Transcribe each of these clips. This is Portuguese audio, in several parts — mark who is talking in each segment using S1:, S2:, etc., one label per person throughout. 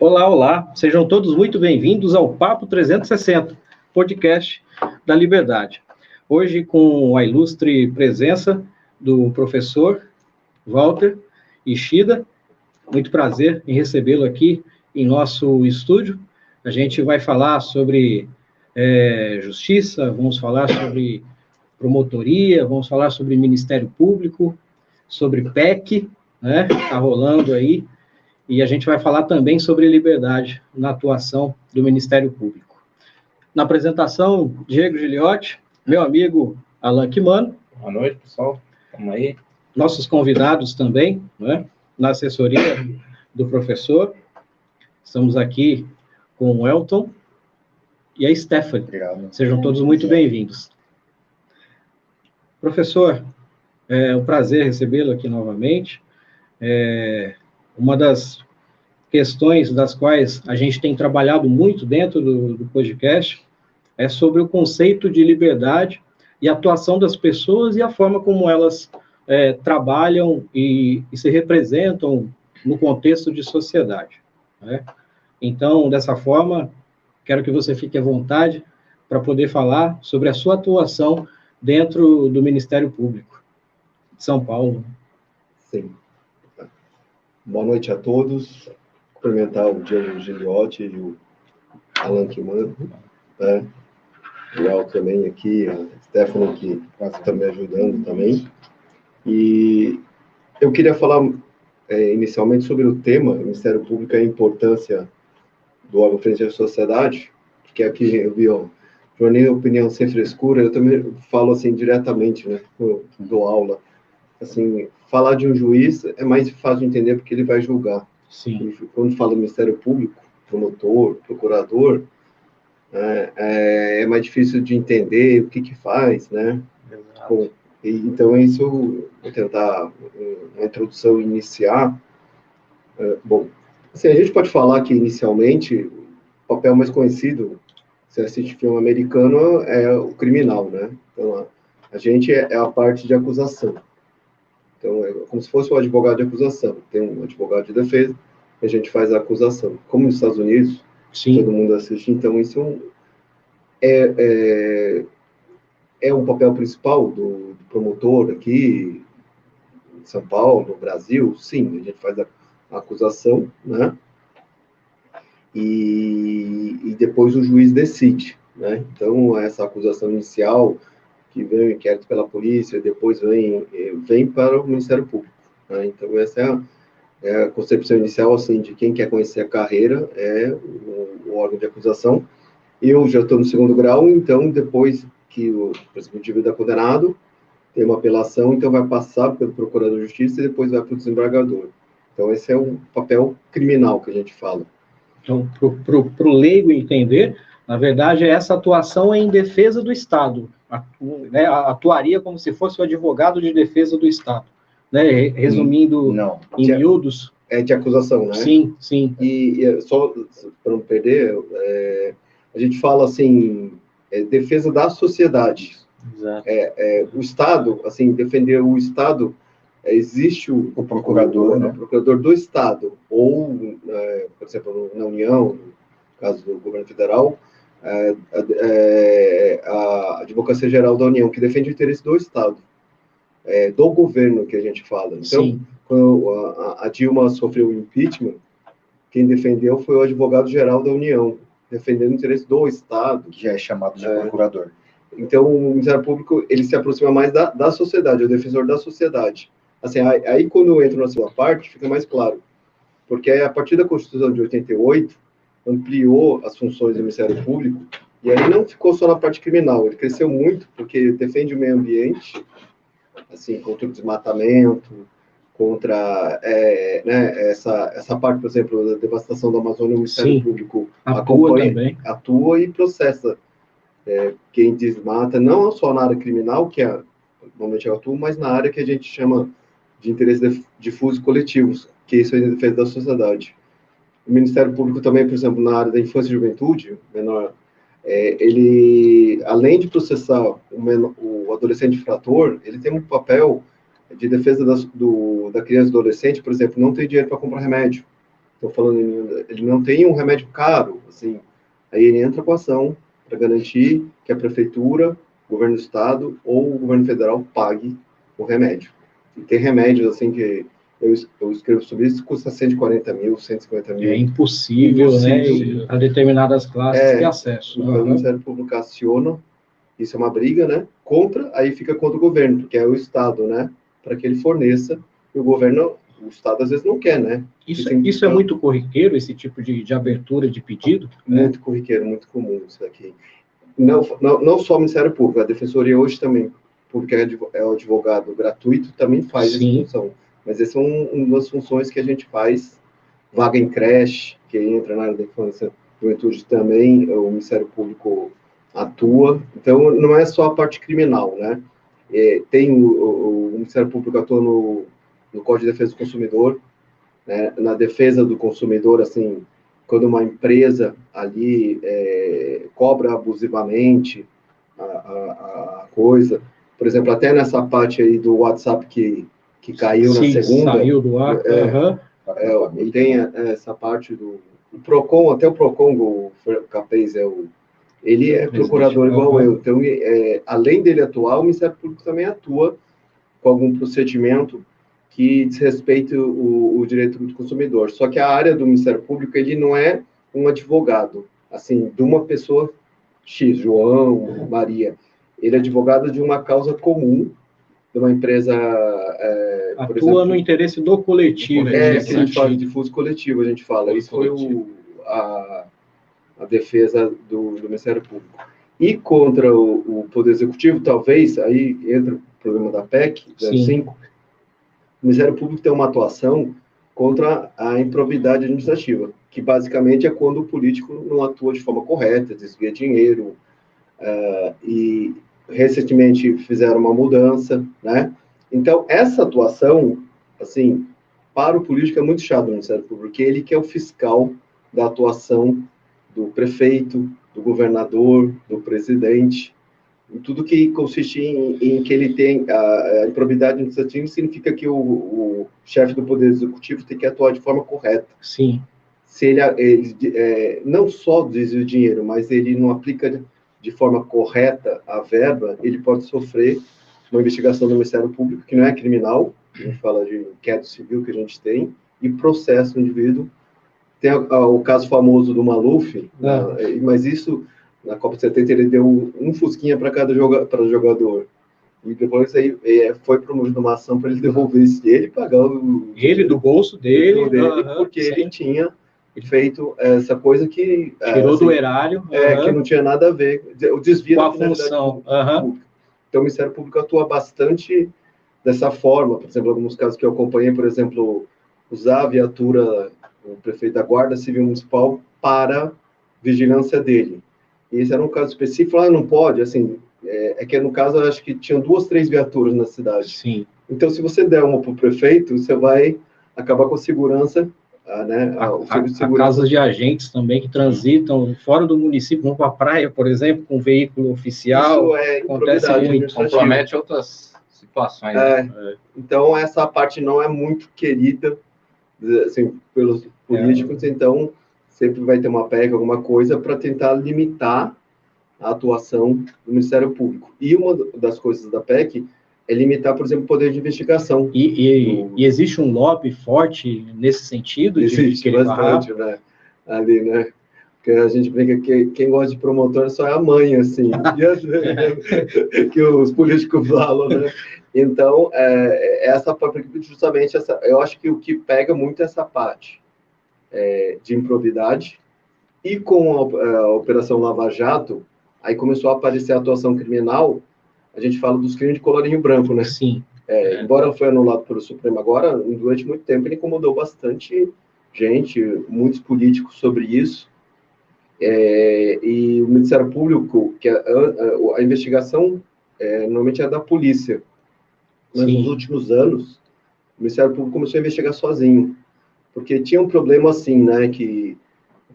S1: Olá, olá, sejam todos muito bem-vindos ao Papo 360, podcast da Liberdade. Hoje com a ilustre presença do professor Walter Ishida, muito prazer em recebê-lo aqui em nosso estúdio. A gente vai falar sobre justiça, vamos falar sobre promotoria, vamos falar sobre Ministério Público, sobre PEC, né, está rolando aí. E a gente vai falar também sobre liberdade na atuação do Ministério Público. Na apresentação, Diego Giliotti, meu amigo Alan Quimano.
S2: Boa noite, pessoal. Vamos aí.
S1: Nossos convidados também, né? Na assessoria do professor. Estamos aqui com o Elton e a Stephanie.
S2: Obrigado.
S1: Sejam todos muito bem-vindos. Professor, é um prazer recebê-lo aqui novamente. Uma das questões das quais a gente tem trabalhado muito dentro do podcast é sobre o conceito de liberdade e atuação das pessoas e a forma como elas trabalham e se representam no contexto de sociedade, né? Então, dessa forma, quero que você fique à vontade para poder falar sobre a sua atuação dentro do Ministério Público de São Paulo.
S3: Sim. Boa noite a todos. Cumprimentar o Diego Giliotti e o Alan Quimano, né? O El também aqui, a Stephanie que está me ajudando também. E eu queria falar inicialmente sobre o tema, Ministério Público e a importância do órgão frente à sociedade, porque aqui eu vi, jornalismo e opinião sem frescura, eu também falo assim diretamente, né, eu dou aula. Assim, falar de um juiz é mais fácil de entender porque ele vai julgar.
S1: Sim.
S3: Quando fala Ministério Público, promotor, procurador, é mais difícil de entender o que faz, né? Bom, então, isso, vou tentar uma introdução iniciar. Bom, assim, a gente pode falar que, inicialmente, o papel mais conhecido, se assiste filme americano, é o criminal, né? Então, a gente é a parte de acusação. Então, é como se fosse o advogado de acusação. Tem um advogado de defesa, a gente faz a acusação. Como nos Estados Unidos,
S1: Sim.
S3: Todo mundo assiste. Então, isso é um papel principal do promotor aqui em São Paulo, no Brasil. Sim, a gente faz a acusação, né? E depois o juiz decide, né? Então, essa acusação inicial, que vem o inquérito pela polícia, depois vem para o Ministério Público, né? Então, essa é a concepção inicial, assim, de quem quer conhecer a carreira, é o órgão de acusação. Eu já estou no segundo grau, então, depois que o indivíduo é condenado, tem uma apelação, então vai passar pelo procurador de justiça e depois vai para o desembargador. Então, esse é o papel criminal que a gente fala.
S1: Então, para o leigo entender, na verdade, essa atuação é em defesa do Estado, né? Atuaria como se fosse o advogado de defesa do Estado, né? Resumindo em miúdos.
S3: É de acusação, né?
S1: Sim, sim.
S3: E só para não perder, a gente fala assim, defesa da sociedade.
S1: Exato.
S3: O Estado, assim, defender o Estado, existe o
S2: procurador, né?
S3: O procurador do Estado, ou, por exemplo, na União, no caso do governo federal, a Advocacia Geral da União, que defende o interesse do Estado, do governo, que a gente fala. Então,
S1: sim,
S3: quando a Dilma sofreu o impeachment, quem defendeu foi o advogado-geral da União, defendendo o interesse do Estado.
S2: Que já é chamado de procurador.
S3: Então, o Ministério Público, ele se aproxima mais da sociedade, é o defensor da sociedade. Assim, aí quando eu entro na segunda parte, fica mais claro. Porque a partir da Constituição de 88, ampliou as funções do Ministério Público, e aí não ficou só na parte criminal, ele cresceu muito, porque defende o meio ambiente, assim, contra o desmatamento, contra essa parte, por exemplo, da devastação da Amazônia, o Ministério
S1: sim,
S3: Público
S1: atua
S3: e processa quem desmata, não só na área criminal, que normalmente eu atuo, mas na área que a gente chama de interesse difuso coletivos, que isso é em defesa da sociedade. O Ministério Público também, por exemplo, na área da infância e juventude, menor, ele, além de processar o adolescente infrator, ele tem um papel de defesa da criança e adolescente, por exemplo, não tem dinheiro para comprar remédio. estou falando, ele não tem um remédio caro, assim, aí ele entra com ação para garantir que a prefeitura, o governo do estado ou o governo federal pague o remédio. E tem remédios, assim, que eu escrevo sobre isso, custa 140 mil, 150 mil.
S1: É impossível, né? A determinadas classes ter acesso.
S3: Então, o Ministério Público aciona, isso é uma briga, né? Contra, aí fica contra o governo, porque é o Estado, né? Para que ele forneça, e o Estado às vezes não quer, né?
S1: Isso é muito corriqueiro, esse tipo de abertura de pedido?
S3: Muito corriqueiro, muito comum isso aqui. Não só o Ministério Público, a Defensoria hoje também, porque é o advogado gratuito, também faz essa função. Mas essa é uma das funções que a gente faz, vaga em creche, que entra na área da infância e juventude também, o Ministério Público atua. Então, não é só a parte criminal, né? Tem o Ministério Público atua no Código de Defesa do Consumidor, né? Na defesa do consumidor, assim, quando uma empresa ali cobra abusivamente a coisa, por exemplo, até nessa parte aí do WhatsApp que caiu na segunda.
S1: Saiu do ar.
S3: Tem essa parte do PROCON, até o PROCON, o Capês ele é procurador igual eu. Então, além dele atuar, o Ministério Público também atua com algum procedimento que desrespeite o direito do consumidor. Só que a área do Ministério Público, ele não é um advogado, assim, de uma pessoa X, João, Maria. Ele é advogado de uma causa comum, de uma empresa...
S1: atua exemplo, no interesse do coletivo.
S3: Que a gente fala de difuso coletivo, a gente fala. Isso foi a defesa do Ministério Público. E contra o Poder Executivo, talvez, aí entra o problema da PEC, 05, o Ministério Público tem uma atuação contra a improbidade administrativa, que basicamente é quando o político não atua de forma correta, desvia dinheiro, e recentemente fizeram uma mudança, né? Então, essa atuação, assim, para o político é muito chato no Ministério Público, porque ele que é o fiscal da atuação do prefeito, do governador, do presidente, em tudo que consiste em que ele tem a improbidade administrativa, significa que o chefe do Poder Executivo tem que atuar de forma correta.
S1: Sim.
S3: Se ele não só desvia o dinheiro, mas ele não aplica de forma correta a verba, ele pode sofrer uma investigação do Ministério Público, que não é criminal, a gente fala de inquérito civil que a gente tem, e processo o indivíduo. Tem o caso famoso do Maluf, mas isso, na Copa de 70, ele deu um fusquinha para cada jogador. E depois aí foi promovida uma ação para ele devolver isso, ele pagar
S1: ele do bolso dele,
S3: porque ele tinha feito essa coisa que...
S1: tirou do erário.
S3: Que não tinha nada a ver, o desvio
S1: com a função.
S3: Então, o Ministério Público atua bastante dessa forma. Por exemplo, alguns casos que eu acompanhei, por exemplo, usar a viatura, o prefeito da Guarda Civil Municipal, para vigilância dele. E esse era um caso específico, não pode, assim, que no caso, eu acho que tinham 2, 3 viaturas na cidade.
S1: Sim.
S3: Então, se você der uma para o prefeito, você vai acabar com a segurança, né?
S1: Há casos de agentes também que transitam fora do município, vão para a praia, por exemplo, com um veículo oficial.
S3: Isso
S1: acontece muito.
S2: Compromete outras situações.
S3: Então, essa parte não é muito querida, assim, pelos políticos, então sempre vai ter uma PEC, alguma coisa, para tentar limitar a atuação do Ministério Público. E uma das coisas da PEC é limitar, por exemplo, o poder de investigação.
S1: E existe um lobby forte nesse sentido?
S3: Existe bastante, né? Ali, né? Porque a gente brinca que quem gosta de promotor só é a mãe, assim, que os políticos falam, né? Então, justamente eu acho que o que pega muito é essa parte de improbidade, e com a Operação Lava Jato, aí começou a aparecer a atuação criminal. A gente fala dos crimes de colorinho branco, né?
S1: Sim.
S3: Embora foi anulado pelo Supremo agora, durante muito tempo ele incomodou bastante gente, muitos políticos sobre isso. E o Ministério Público, que a investigação normalmente é da polícia. Mas nos últimos anos, o Ministério Público começou a investigar sozinho. Porque tinha um problema assim, né? De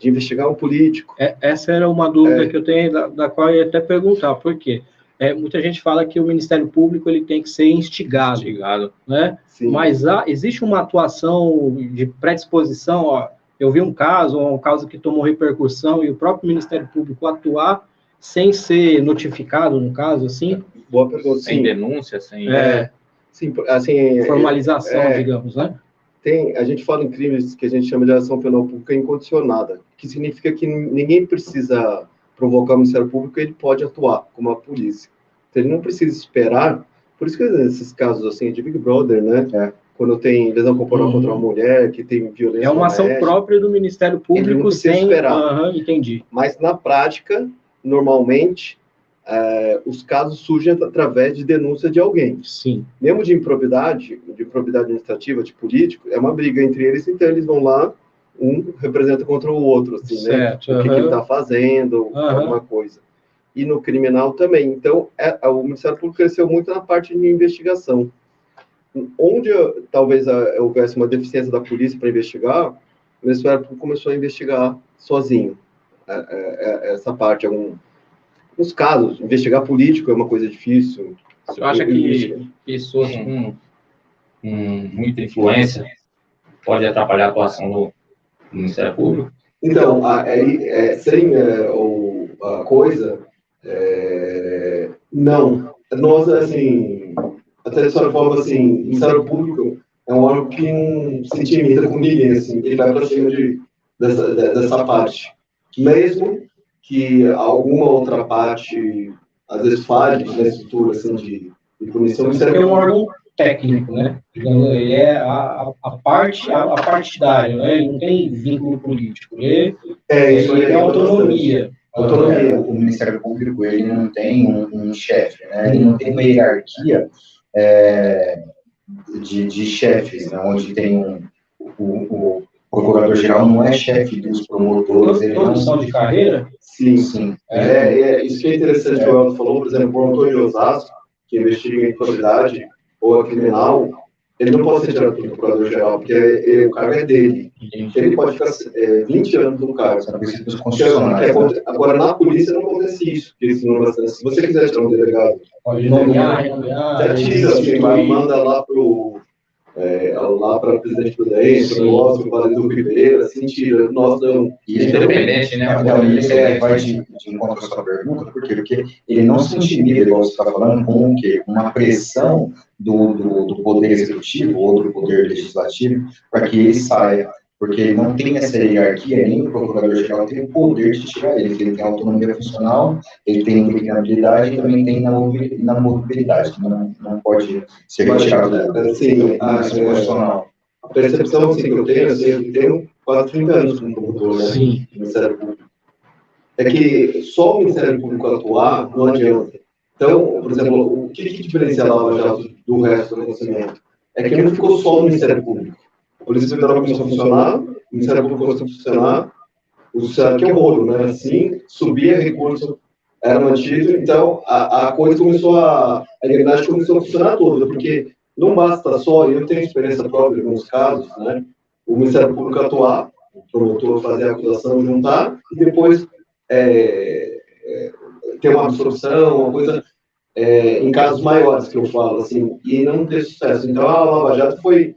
S3: investigar um político.
S1: Essa era uma dúvida que eu tenho, da qual eu ia até perguntar. Por quê? Muita gente fala que o Ministério Público ele tem que ser instigado, né? Sim. Mas existe uma atuação de predisposição, eu vi um caso que tomou repercussão, e o próprio Ministério Público atuar sem ser notificado, no caso, assim?
S3: Boa pergunta.
S2: Sem denúncia, sem...
S3: Sim, assim...
S1: Formalização, digamos, né?
S3: A gente fala em crimes que a gente chama de ação penal pública incondicionada, que significa que ninguém precisa provocar o Ministério Público, ele pode atuar, como a polícia. Então, ele não precisa esperar. Por isso que esses casos assim de Big Brother, né? Quando tem lesão corporal contra uma mulher, que tem violência...
S1: É uma ação própria do Ministério Público sem...
S3: esperar.
S1: Entendi.
S3: Mas, na prática, normalmente, os casos surgem através de denúncia de alguém.
S1: Sim.
S3: Mesmo de improbidade administrativa, de político, é uma briga entre eles, então eles vão lá, um representa contra o outro, assim,
S1: certo,
S3: né? O que ele está fazendo, alguma coisa. E no criminal também. Então, o Ministério Público cresceu muito na parte de investigação. Onde talvez houvesse uma deficiência da polícia para investigar, o Ministério Público começou a investigar sozinho. Essa parte, nos casos, investigar político é uma coisa difícil.
S2: Você acha que pessoas com muita influência pode atrapalhar a atuação do Ministério Público?
S3: Então, sem a coisa, não. Nós, assim, até de certa forma, assim, o Ministério Público é um órgão que não se intimida com ninguém, assim, ele vai para cima dessa parte. Mesmo que alguma outra parte, às vezes, falhe na estrutura, assim, de punição.
S1: Isso é um órgão técnico, né? Ele é a partidária, né? Ele não tem vínculo político. Ele tem autonomia.
S4: O Ministério Público, ele não tem um chefe, né? Ele não tem uma hierarquia de chefes, né? Onde tem o procurador-geral não é chefe dos promotores.
S1: Todos são de carreira?
S3: Sim. Isso que é interessante que o Elton falou, por exemplo, o promotor de Osasco, que investiga improbidade ou é criminal, ele não pode ser tirado do procurador-geral, porque o cargo é dele. Ele pode ficar 20 anos no cargo. Agora, na polícia não acontece isso. Se você quiser tirar um delegado,
S1: pode nomear,
S3: manda lá para o presidente Prudente, para o Ribeiro, assim, tira. Nós não.
S2: Independente, né?
S4: Ele vai de encontro à sua pergunta, por quê? Porque ele não se intimida, igual você está falando, com o quê? Uma pressão do poder executivo ou do poder legislativo para que ele saia. Porque ele não tem essa hierarquia, nem o procurador-geral tem o poder de tirar ele. Ele tem autonomia funcional, ele tem impregnabilidade e também tem inamovibilidade, que não pode ser retirado do constitucional.
S3: A percepção assim, que eu tenho, eu tenho quase 30 anos como promotor, né, do Ministério Público, é que só o Ministério Público atuar não adianta. Então, por exemplo, o que diferencia a Lava Jato do resto do conhecimento? É que não ficou só no Ministério Público. A Polícia Federal começou a funcionar, o Ministério Público começou a funcionar, que é o rolo, né? Assim, subia recurso, era mantido, então a coisa começou a engrenagem começou a funcionar toda, porque não basta só, eu tenho experiência própria em alguns casos, né? O Ministério Público atuar, o promotor fazer a acusação, juntar, e depois ter uma absorção, uma coisa, em casos maiores que eu falo, assim, e não ter sucesso. Então a Lava Jato foi,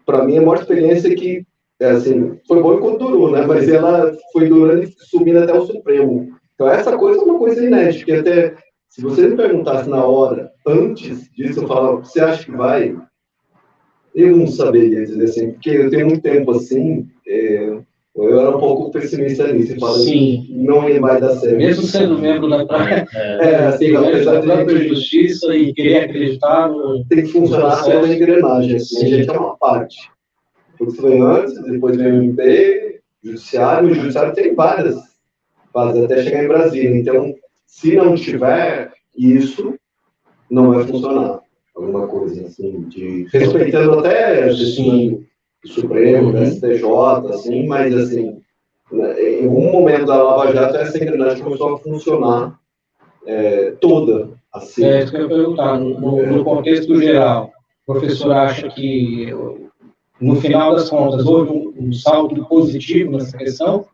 S3: para mim, a maior experiência que, assim, foi bom enquanto durou, né? Mas ela foi durando e subindo até o Supremo. Então, essa coisa é uma coisa inédita, que até, se você me perguntasse na hora, antes disso, eu falava, você acha que vai? Eu não saberia dizer assim, porque eu tenho muito tempo assim, eu era um pouco pessimista nisso, falando, não vai dar certo.
S1: Mesmo sendo membro da praia,
S3: assim,
S1: apesar de justiça e querer acreditar no...
S3: Tem que funcionar pela engrenagem, assim, a gente é uma parte. Porque foi antes, depois vem o MP, o judiciário tem várias fases até chegar em Brasília. Então, se não tiver isso, não vai funcionar. Alguma coisa assim, respeitando até assim, o Supremo, o STJ, assim, mas assim, em algum momento da Lava Jato, essa engrenagem começou a funcionar toda. Assim.
S1: Isso que eu ia perguntar, no contexto geral, o professor acha que, no final das contas, houve um salto positivo nessa questão,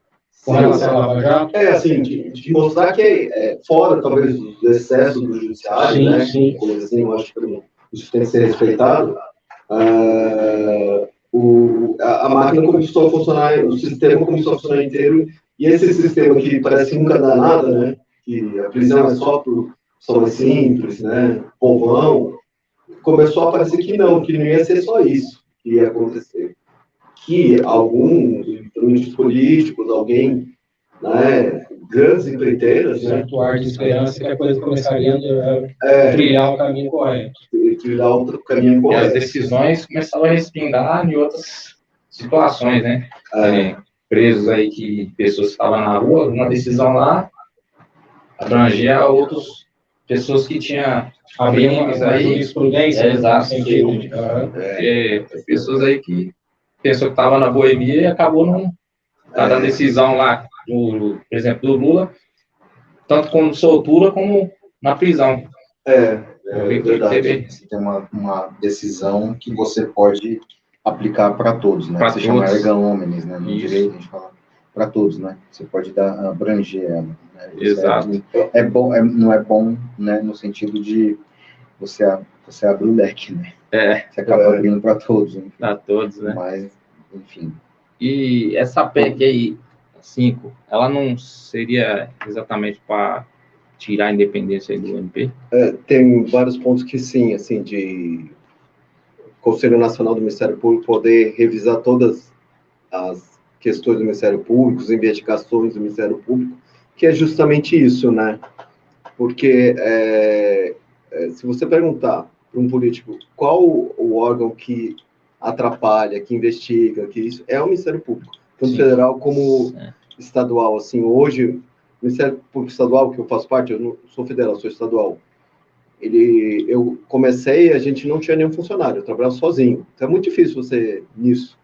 S1: com relação à Lava Jato?
S3: Assim, de mostrar que fora, talvez, do excesso do judiciário, né? Coisa assim, eu acho que isso tem que ser respeitado. a máquina começou a funcionar, o sistema começou a funcionar inteiro, e esse sistema que parece nunca dá nada, né? Que a prisão é só por pessoas simples, né? Povão, começou a parecer que não ia ser só isso que ia acontecer. Que alguns políticos, alguém, né, grandes empreiteiras, né?
S1: Certo ar de esperança que a coisa começaria a trilhar o caminho correto.
S3: Trilhar o caminho
S2: E as
S3: correto.
S2: decisões começaram a respingar em outras situações, né? Presos aí, que pessoas que estavam na rua, uma decisão lá abrangia outras pessoas que tinham crimes aí.
S1: Jurisprudência,
S2: Exato.
S1: sentido de
S2: Pessoas aí que pensou que estava na boemia e acabou não cada decisão lá, por exemplo, do Lula, tanto como soltura como na prisão.
S3: Verdade.
S4: Você tem uma decisão que você pode aplicar para todos, né?
S2: Pra
S4: Se chama
S2: todos.
S4: erga omnes, né? No
S2: Isso.
S4: direito a gente fala para todos, né? Você pode abranger ela. Né?
S2: Exato.
S4: É bom, não é bom, né? No sentido de você abre o leque, né? Você acaba abrindo para todos. Enfim.
S2: Para todos, né?
S4: Mas, enfim.
S2: E essa PEC aí, 5, ela não seria exatamente para tirar a independência aí do MP?
S3: Tem vários pontos que sim, assim, de Conselho Nacional do Ministério Público poder revisar todas as questões do Ministério Público, as investigações do Ministério Público, que é justamente isso, né? Porque se você perguntar para um político qual o órgão que atrapalha, que investiga, que isso, é o Ministério Público, tanto federal como estadual. Assim, hoje, o Ministério Público Estadual, que eu faço parte, eu não sou federal, sou estadual, eu comecei, a gente não tinha nenhum funcionário, eu trabalhava sozinho. Então é muito difícil você nisso,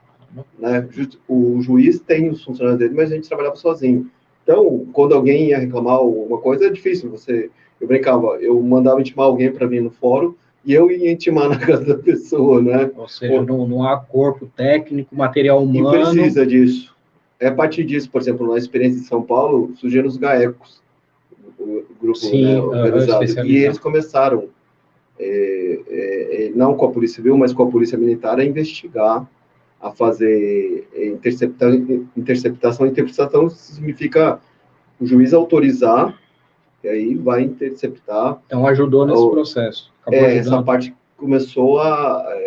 S3: né? O juiz tem os funcionários dele, mas a gente trabalhava sozinho. Então, quando alguém ia reclamar alguma coisa, é difícil. Eu brincava, eu mandava intimar alguém para vir no fórum e eu ia intimar na casa da pessoa, né?
S1: Ou seja, não há corpo técnico, material humano.
S3: E precisa disso. É a partir disso, por exemplo, na experiência de São Paulo, surgiram os GAECos, o grupo, né, organizado, e eles começaram, não com a Polícia Civil, mas com a Polícia Militar, a investigar, a fazer interceptação. Interceptação significa o juiz autorizar, e aí vai interceptar.
S1: Então ajudou nesse processo.
S3: Essa parte começou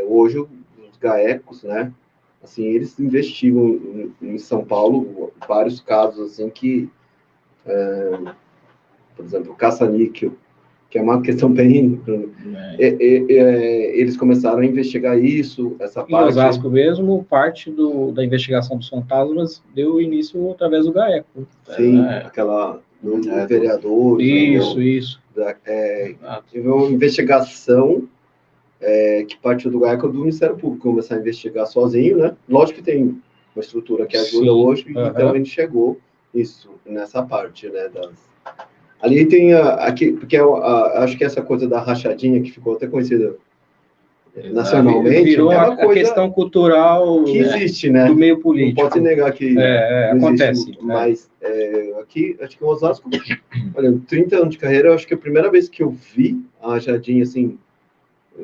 S3: hoje os GAECos, né? Assim, eles investigam em São Paulo vários casos assim que, por exemplo, caça-níquel, que é uma questão bem... eles começaram a investigar isso, essa parte...
S1: Em Osasco mesmo, parte da investigação dos fantasmas deu início através do GAECO.
S3: Sim, aquela... do vereador...
S1: Isso.
S3: Teve uma investigação que partiu do GAECO do Ministério Público, começar a investigar sozinho, né? Lógico que tem uma estrutura que ajuda hoje, então a gente chegou nessa parte, né? Ali tem aqui, porque acho que essa coisa da rachadinha, que ficou até conhecida nacionalmente,
S1: virou a questão cultural
S3: que existe, né?
S1: Do meio político.
S3: Não pode negar que
S1: acontece.
S3: Existe, mas aqui, acho que o Osasco, olha, 30 anos de carreira, eu acho que a primeira vez que eu vi a rachadinha, assim,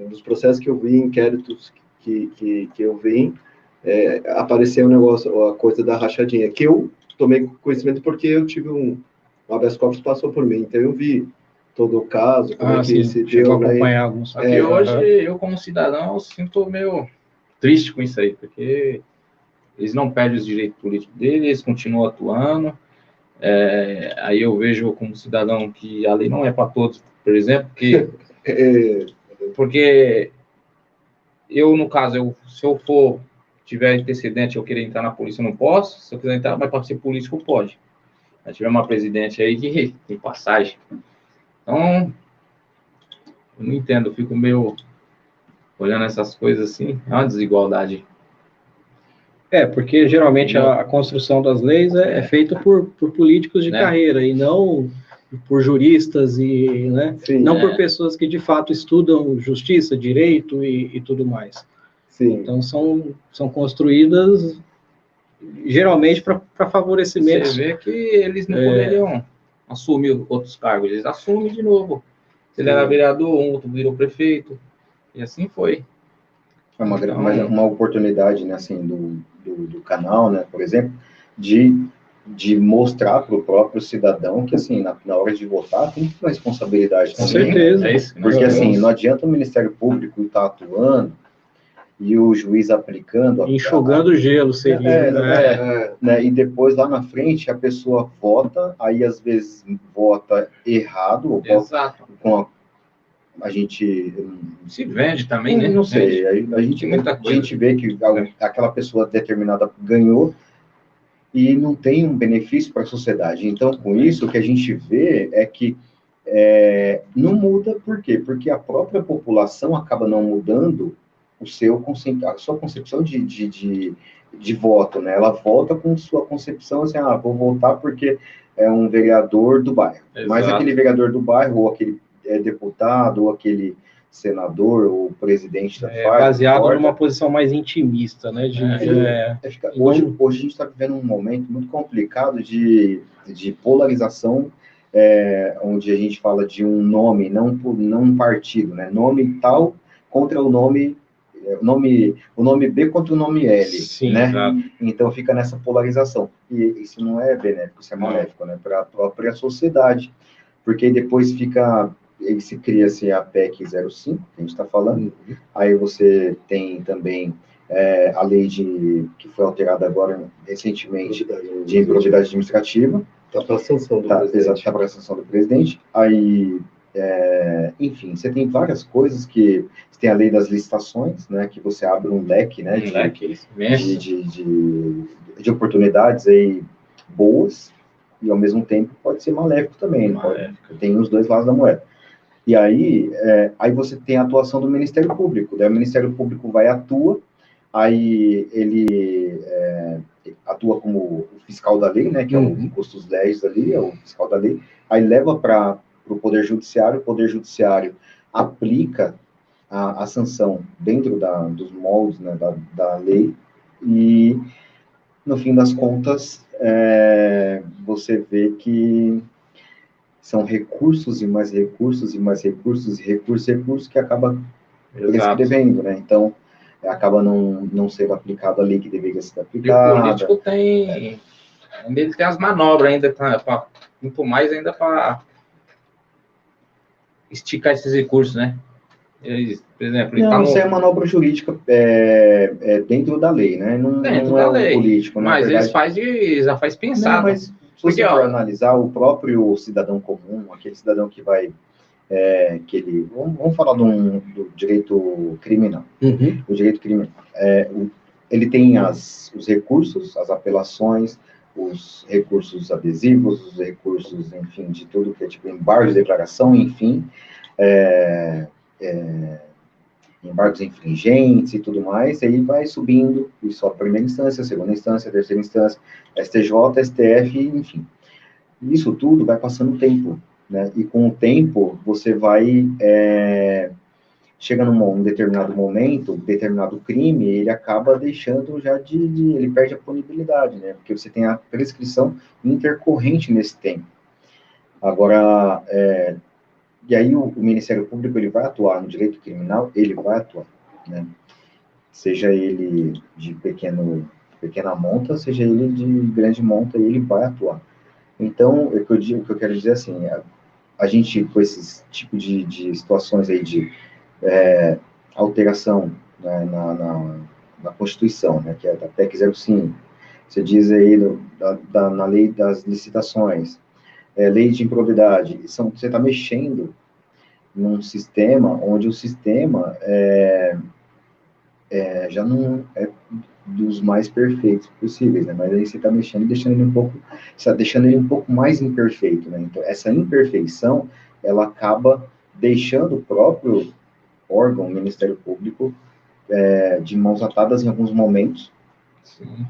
S3: dos processos que eu vi, inquéritos que eu vi, apareceu o negócio, a coisa da rachadinha, que eu tomei conhecimento porque eu tive um habeas corpus passou por mim, então eu vi todo o caso, como que se deu,
S1: acompanhar alguns.
S2: E hoje, eu como cidadão, sinto meio triste com isso aí, porque eles não perdem os direitos políticos deles, eles continuam atuando. Aí eu vejo como cidadão que a lei não é para todos, por exemplo, porque eu, no caso, se eu tiver antecedente, eu querer entrar na polícia, eu não posso. Se eu quiser entrar, mas para ser político, pode. Já tivemos uma presidente aí que tem passagem. Então, eu não entendo, eu fico meio olhando essas coisas assim, é uma desigualdade.
S1: Porque geralmente a construção das leis é feita por políticos de carreira e não por juristas e, né? Sim, não por pessoas que de fato estudam justiça, direito e tudo mais.
S3: Sim.
S1: Então são construídas geralmente para favorecimento.
S2: Você vê que eles não poderiam assumir outros cargos, eles assumem de novo. Se ele era vereador, um outro virou prefeito, e assim foi.
S4: É uma oportunidade, né, assim, do canal, né, por exemplo, de mostrar para o próprio cidadão que, assim, na hora de votar, tem que ter uma responsabilidade
S1: Com
S4: também.
S1: certeza.
S2: É isso,
S4: Porque, assim, não adianta o Ministério Público estar atuando e o juiz aplicando...
S1: Enxugando o gelo seria,
S4: né, e depois, lá na frente, a pessoa vota, aí, às vezes, vota errado, ou
S2: Exato.
S4: vota com a gente...
S2: Se vende também, né?
S4: Não sei, a gente vê que aquela pessoa determinada ganhou e não tem um benefício para a sociedade. Então, com isso, o que a gente vê é que não muda, por quê? Porque a própria população acaba não mudando a sua concepção de voto, né? Ela vota com sua concepção assim, vou votar porque é um vereador do bairro.
S2: Exato.
S4: Mas aquele vereador do bairro, ou aquele deputado, ou aquele senador, ou presidente da FARC...
S1: baseado numa posição mais intimista, né?
S4: Hoje a gente está vivendo um momento muito complicado de polarização, onde a gente fala de um nome, não um partido, né? Nome tal contra o nome B contra o nome L,
S1: sim,
S4: né?
S1: Exato.
S4: Então fica nessa polarização. E isso não é benéfico, isso é maléfico, né? Para a própria sociedade. Porque depois se cria-se a PEC 05, que a gente está falando, aí você tem também a lei que foi alterada agora, recentemente, de improbidade administrativa.
S3: Está para a sanção do presidente.
S4: Exato, está para a sanção do presidente. Aí, enfim, você tem várias coisas que... Você tem a lei das licitações, né, que você abre um leque, né, de oportunidades aí boas, e ao mesmo tempo pode ser maléfico também, tem os dois lados da moeda. E aí você tem a atuação do Ministério Público, daí o Ministério Público atua, aí ele atua como o fiscal da lei, né, que é o custos legis ali, é o fiscal da lei, aí leva para o Poder Judiciário, o Poder Judiciário aplica a sanção dentro dos moldes, né, da lei, e no fim das contas, você vê que são recursos e mais recursos e mais recursos e recursos que acaba prescrevendo, né? Então, acaba não sendo aplicado a lei que deveria ser aplicada.
S2: E o político tem as manobras ainda, muito mais ainda para esticar esses recursos, né? Por exemplo,
S4: isso é manobra jurídica dentro da lei, né? Não é lei, político, né?
S2: Mas eles já faz pensar.
S4: Mas se você for analisar o próprio cidadão comum, aquele cidadão que vai... vamos falar do direito criminal. O direito criminal. Ele tem os recursos, as apelações, os recursos adesivos, os recursos, enfim, de tudo que é tipo embargo de declaração, enfim... embargos infringentes e tudo mais, e aí vai subindo, e só a primeira instância, a segunda instância, a terceira instância, STJ, STF, enfim. Isso tudo vai passando o tempo, né? E com o tempo, você vai... chega num determinado momento, determinado crime, ele acaba deixando já ele perde a punibilidade, né? Porque você tem a prescrição intercorrente nesse tempo. Agora, e aí o Ministério Público ele vai atuar no direito criminal, ele vai atuar, né? Seja ele de pequena monta, seja ele de grande monta, ele vai atuar. Então, o que eu quero dizer assim, a gente com esse tipo de situações aí de alteração, né, na Constituição, né, que é da PEC 05, você diz aí na lei das licitações, lei de improbidade, você está mexendo num sistema onde o sistema já não é dos mais perfeitos possíveis, né? Mas aí você está mexendo, deixando ele um pouco mais imperfeito, né? Então, essa imperfeição, ela acaba deixando o próprio órgão, o Ministério Público, de mãos atadas em alguns momentos.
S2: Sim.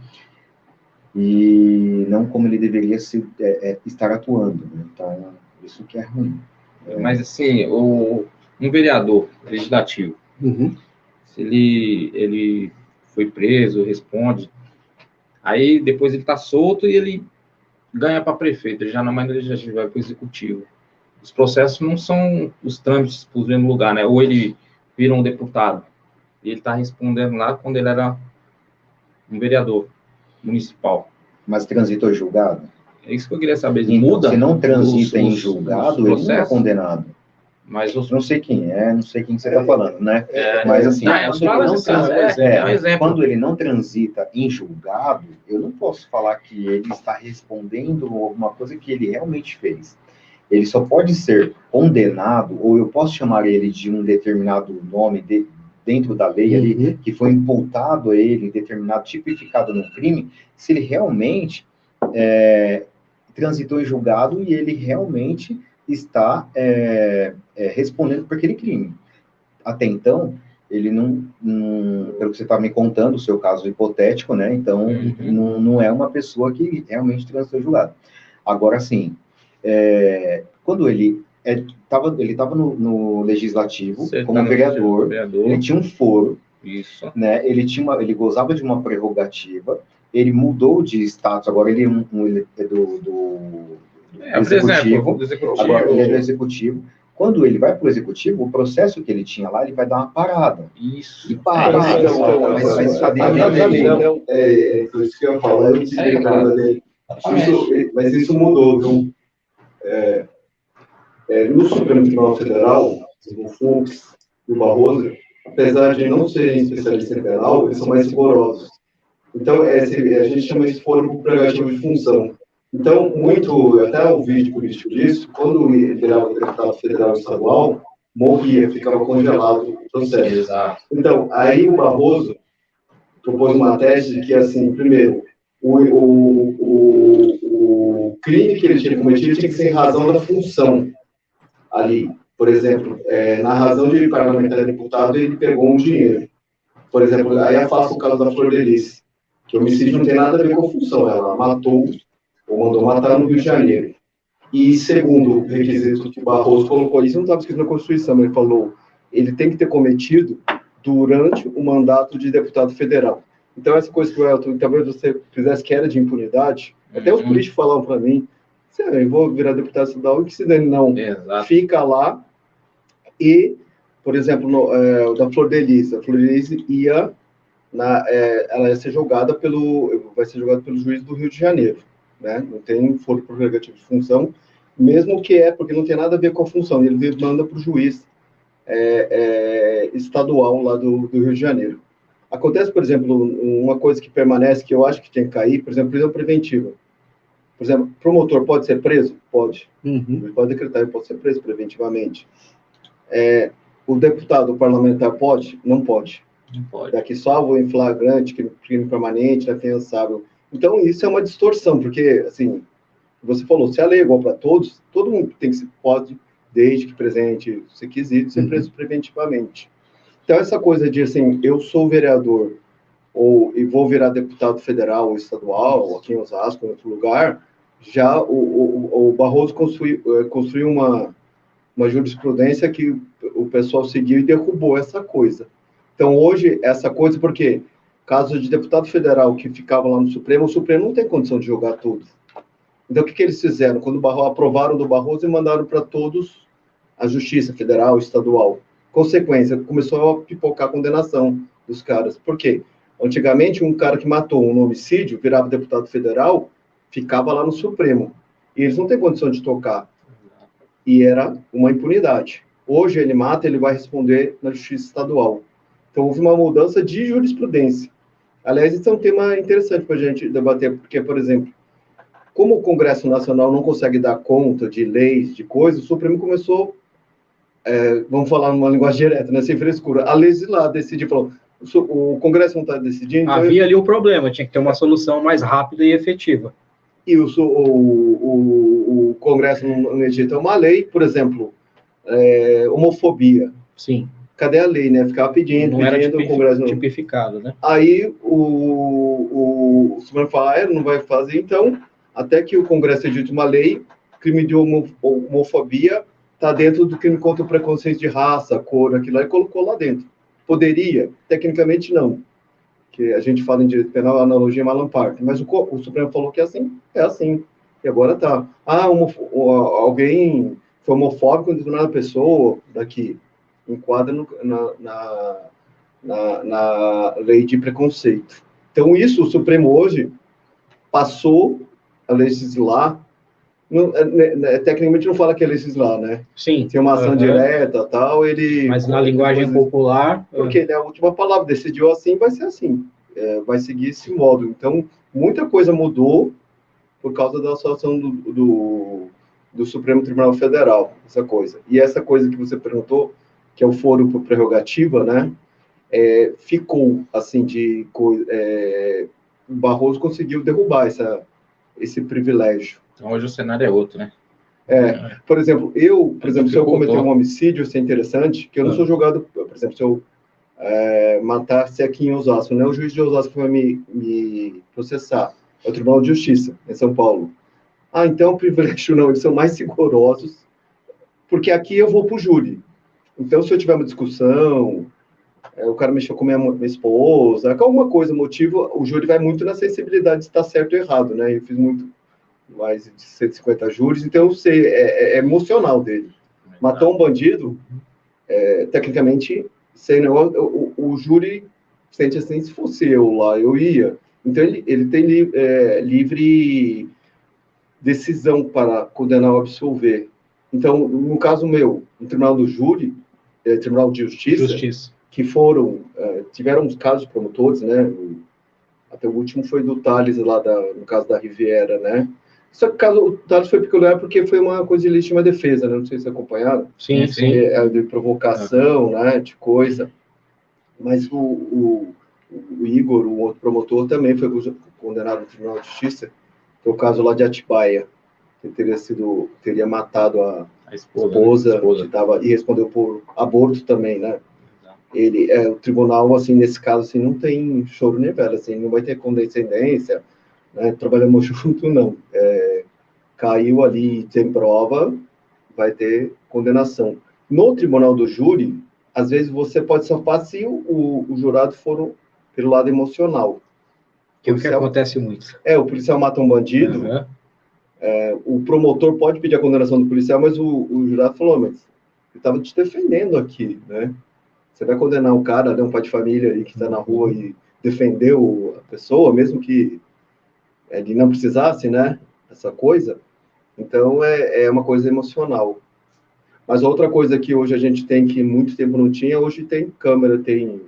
S4: E não como ele deveria estar atuando, né? Então, isso que é ruim.
S2: Mas, assim, um vereador legislativo, se ele foi preso, responde, aí depois ele está solto e ele ganha para prefeito, ele já não é mais legislativo, vai para o executivo. Os processos não são os trâmites para o mesmo lugar, né? Ou ele vira um deputado, E ele está respondendo lá quando ele era um vereador municipal.
S4: Mas transitou em julgado?
S2: É isso que eu queria saber.
S4: Então,
S2: Muda?
S4: se não transita em julgado, ele não é condenado.
S2: Mas
S4: não sei quem é, não sei quem você está falando, né? Mas assim, quando ele não transita em julgado, eu não posso falar que ele está respondendo alguma coisa que ele realmente fez. Ele só pode ser condenado, ou eu posso chamar ele de um determinado nome dentro da lei ali, que foi imputado a ele, determinado, tipificado no crime, se ele realmente transitou em julgado e ele realmente está respondendo por aquele crime. Até então, ele não pelo que você está me contando, o seu caso hipotético, né? Então, não é uma pessoa que realmente transitou em julgado. Agora, sim, quando ele estava no legislativo, como vereador, ele tinha um foro,
S2: isso,
S4: né? Ele gozava de uma prerrogativa, ele mudou de status, agora ele é do executivo, agora ele é do executivo. Quando ele vai para o executivo, o processo que ele tinha lá, ele vai dar uma parada.
S2: Isso.
S4: E para.
S3: Isso que eu ia falar, eu disse mas isso mudou, viu? No Supremo Tribunal Federal, o Fux e o Barroso, apesar de não serem especialistas em penal, eles são mais rigorosos. Então, a gente chama isso de foro prerrogativo de função. Então, até o vídeo político disso, quando ele virava deputado federal e estadual, morria, ficava congelado o processo.
S2: Exato.
S3: Então, aí o Barroso propôs uma tese de que, assim, primeiro, o crime que ele tinha cometido tinha que ser em razão da função ali. Por exemplo, na razão de parlamentar deputado, ele pegou um dinheiro. Por exemplo, aí afasta o caso da Flor de Lis, que o homicídio não tem nada a ver com a função, ela matou ou mandou matar no Rio de Janeiro. E segundo o requisito que o Barroso colocou, isso não estava escrito na Constituição, mas ele falou, ele tem que ter cometido durante o mandato de deputado federal. Então, essa coisa que o Elton, talvez você fizesse que era de impunidade, até os políticos falavam para mim, eu vou virar deputado estadual e que se dane, não.
S2: Exato.
S3: Fica lá e, por exemplo, da Flor de Lis, a Flor de Lis ela vai ser julgada pelo juiz do Rio de Janeiro, né? Não tem foro prerrogativo de função, mesmo que porque não tem nada a ver com a função, ele manda para o juiz estadual lá do Rio de Janeiro. Acontece, por exemplo, uma coisa que permanece, que eu acho que tem que cair, por exemplo, prisão preventiva. Por exemplo, promotor pode ser preso? Pode. Ele pode decretar, ele pode ser preso preventivamente. O deputado, o parlamentar pode? Não pode. Daqui salvo em flagrante, crime permanente, afiançável. Então, isso é uma distorção, porque, assim, você falou, se a lei é igual para todos, todo mundo pode, desde que presente os requisitos, ser preso preventivamente. Então, essa coisa de, assim, eu sou vereador, e vou virar deputado federal ou estadual, ou aqui em Osasco, em outro lugar, já o Barroso construiu uma jurisprudência que o pessoal seguiu e derrubou essa coisa. Então, hoje, essa coisa, porque caso de deputado federal que ficava lá no Supremo, o Supremo não tem condição de julgar tudo. Então, o que eles fizeram? Quando aprovaram do Barroso e mandaram para todos a Justiça Federal, Estadual. Consequência, começou a pipocar a condenação dos caras. Por quê? Antigamente, um cara que matou um homicídio, virava deputado federal, ficava lá no Supremo. E eles não têm condição de tocar. E era uma impunidade. Hoje, ele mata, ele vai responder na Justiça Estadual. Então, houve uma mudança de jurisprudência. Aliás, isso é um tema interessante para a gente debater, porque, por exemplo, como o Congresso Nacional não consegue dar conta de leis, de coisas, o Supremo começou, vamos falar numa linguagem direta, né, sem frescura, a legislar, decidir, falou, o Congresso não está decidindo... Então
S1: havia ali um problema, tinha que ter uma solução mais rápida e efetiva.
S3: E o Congresso não edita uma lei, por exemplo, homofobia.
S1: Sim.
S3: Cadê a lei, né? Ficava pedindo, o Congresso...
S1: tipificado, né?
S3: Aí o Supremo fala, não vai fazer, então, até que o Congresso edite uma lei, crime de homofobia está dentro do crime contra o preconceito de raça, cor, aquilo lá, e colocou lá dentro. Poderia? Tecnicamente, não. Que a gente fala em direito penal, analogia Malan Park, mas o Supremo falou que é assim. E agora tá. Alguém foi homofóbico com determinada pessoa daqui, enquadra na lei de preconceito. Então, isso, o Supremo hoje passou a legislar, tecnicamente não fala que é legislar, né?
S1: Sim.
S3: Tem uma ação direta, tal, ele...
S1: Mas na linguagem popular...
S3: Porque ele é a última palavra, decidiu assim, vai ser assim. Vai seguir esse modo. Então, muita coisa mudou por causa da atuação do Supremo Tribunal Federal, essa coisa. E essa coisa que você perguntou, que é o foro por prerrogativa, né? Ficou, assim, o Barroso conseguiu derrubar esse privilégio.
S2: Então, hoje o cenário é outro, né?
S3: Por exemplo, se eu cometer um homicídio, isso é interessante, que eu não sou julgado, por exemplo, se eu matasse aqui em Osasco, não é o juiz de Osasco que vai me processar, é o Tribunal de Justiça, em São Paulo. Então, o privilégio não, eles são mais rigorosos, porque aqui eu vou para o júri. Então, se eu tiver uma discussão, o cara mexeu com minha esposa, alguma coisa, motivo, o júri vai muito na sensibilidade de estar certo ou errado, né? Eu fiz mais de 150 júris, então eu sei, é emocional dele. Matou um bandido, tecnicamente, sei não, o júri sente assim, se fosse eu lá, eu ia. Então, ele tem livre decisão para condenar ou absolver. Então, no caso meu, no Tribunal do Júri, Tribunal de Justiça, que tiveram uns casos de promotores, né? Até o último foi do Thales, lá no caso da Riviera, né? Só que o caso do Thales foi peculiar porque foi uma coisa de legítima defesa, né? Não sei se acompanharam.
S1: Sim.
S3: De provocação, né? De coisa. Mas o Igor, o outro promotor, também foi condenado no Tribunal de Justiça. Foi o caso lá de Atibaia, que teria matado a esposa. E respondeu por aborto também, né? O tribunal, assim, nesse caso, assim, não tem choro nem vela, assim, não vai ter condescendência, né? Trabalhamos junto, não. Caiu ali, tem prova, vai ter condenação. No Tribunal do Júri, às vezes você pode sofrer se o jurado for pelo lado emocional.
S1: Que é o que acontece muito.
S3: O policial mata um bandido, o promotor pode pedir a condenação do policial, mas o jurado falou, mas ele estava te defendendo aqui, né? Você vai condenar um cara, né, um pai de família aí que está na rua e defendeu a pessoa, mesmo que ele não precisasse, né? Essa coisa. Então, é uma coisa emocional. Mas outra coisa que hoje a gente tem, que muito tempo não tinha, hoje tem câmera, tem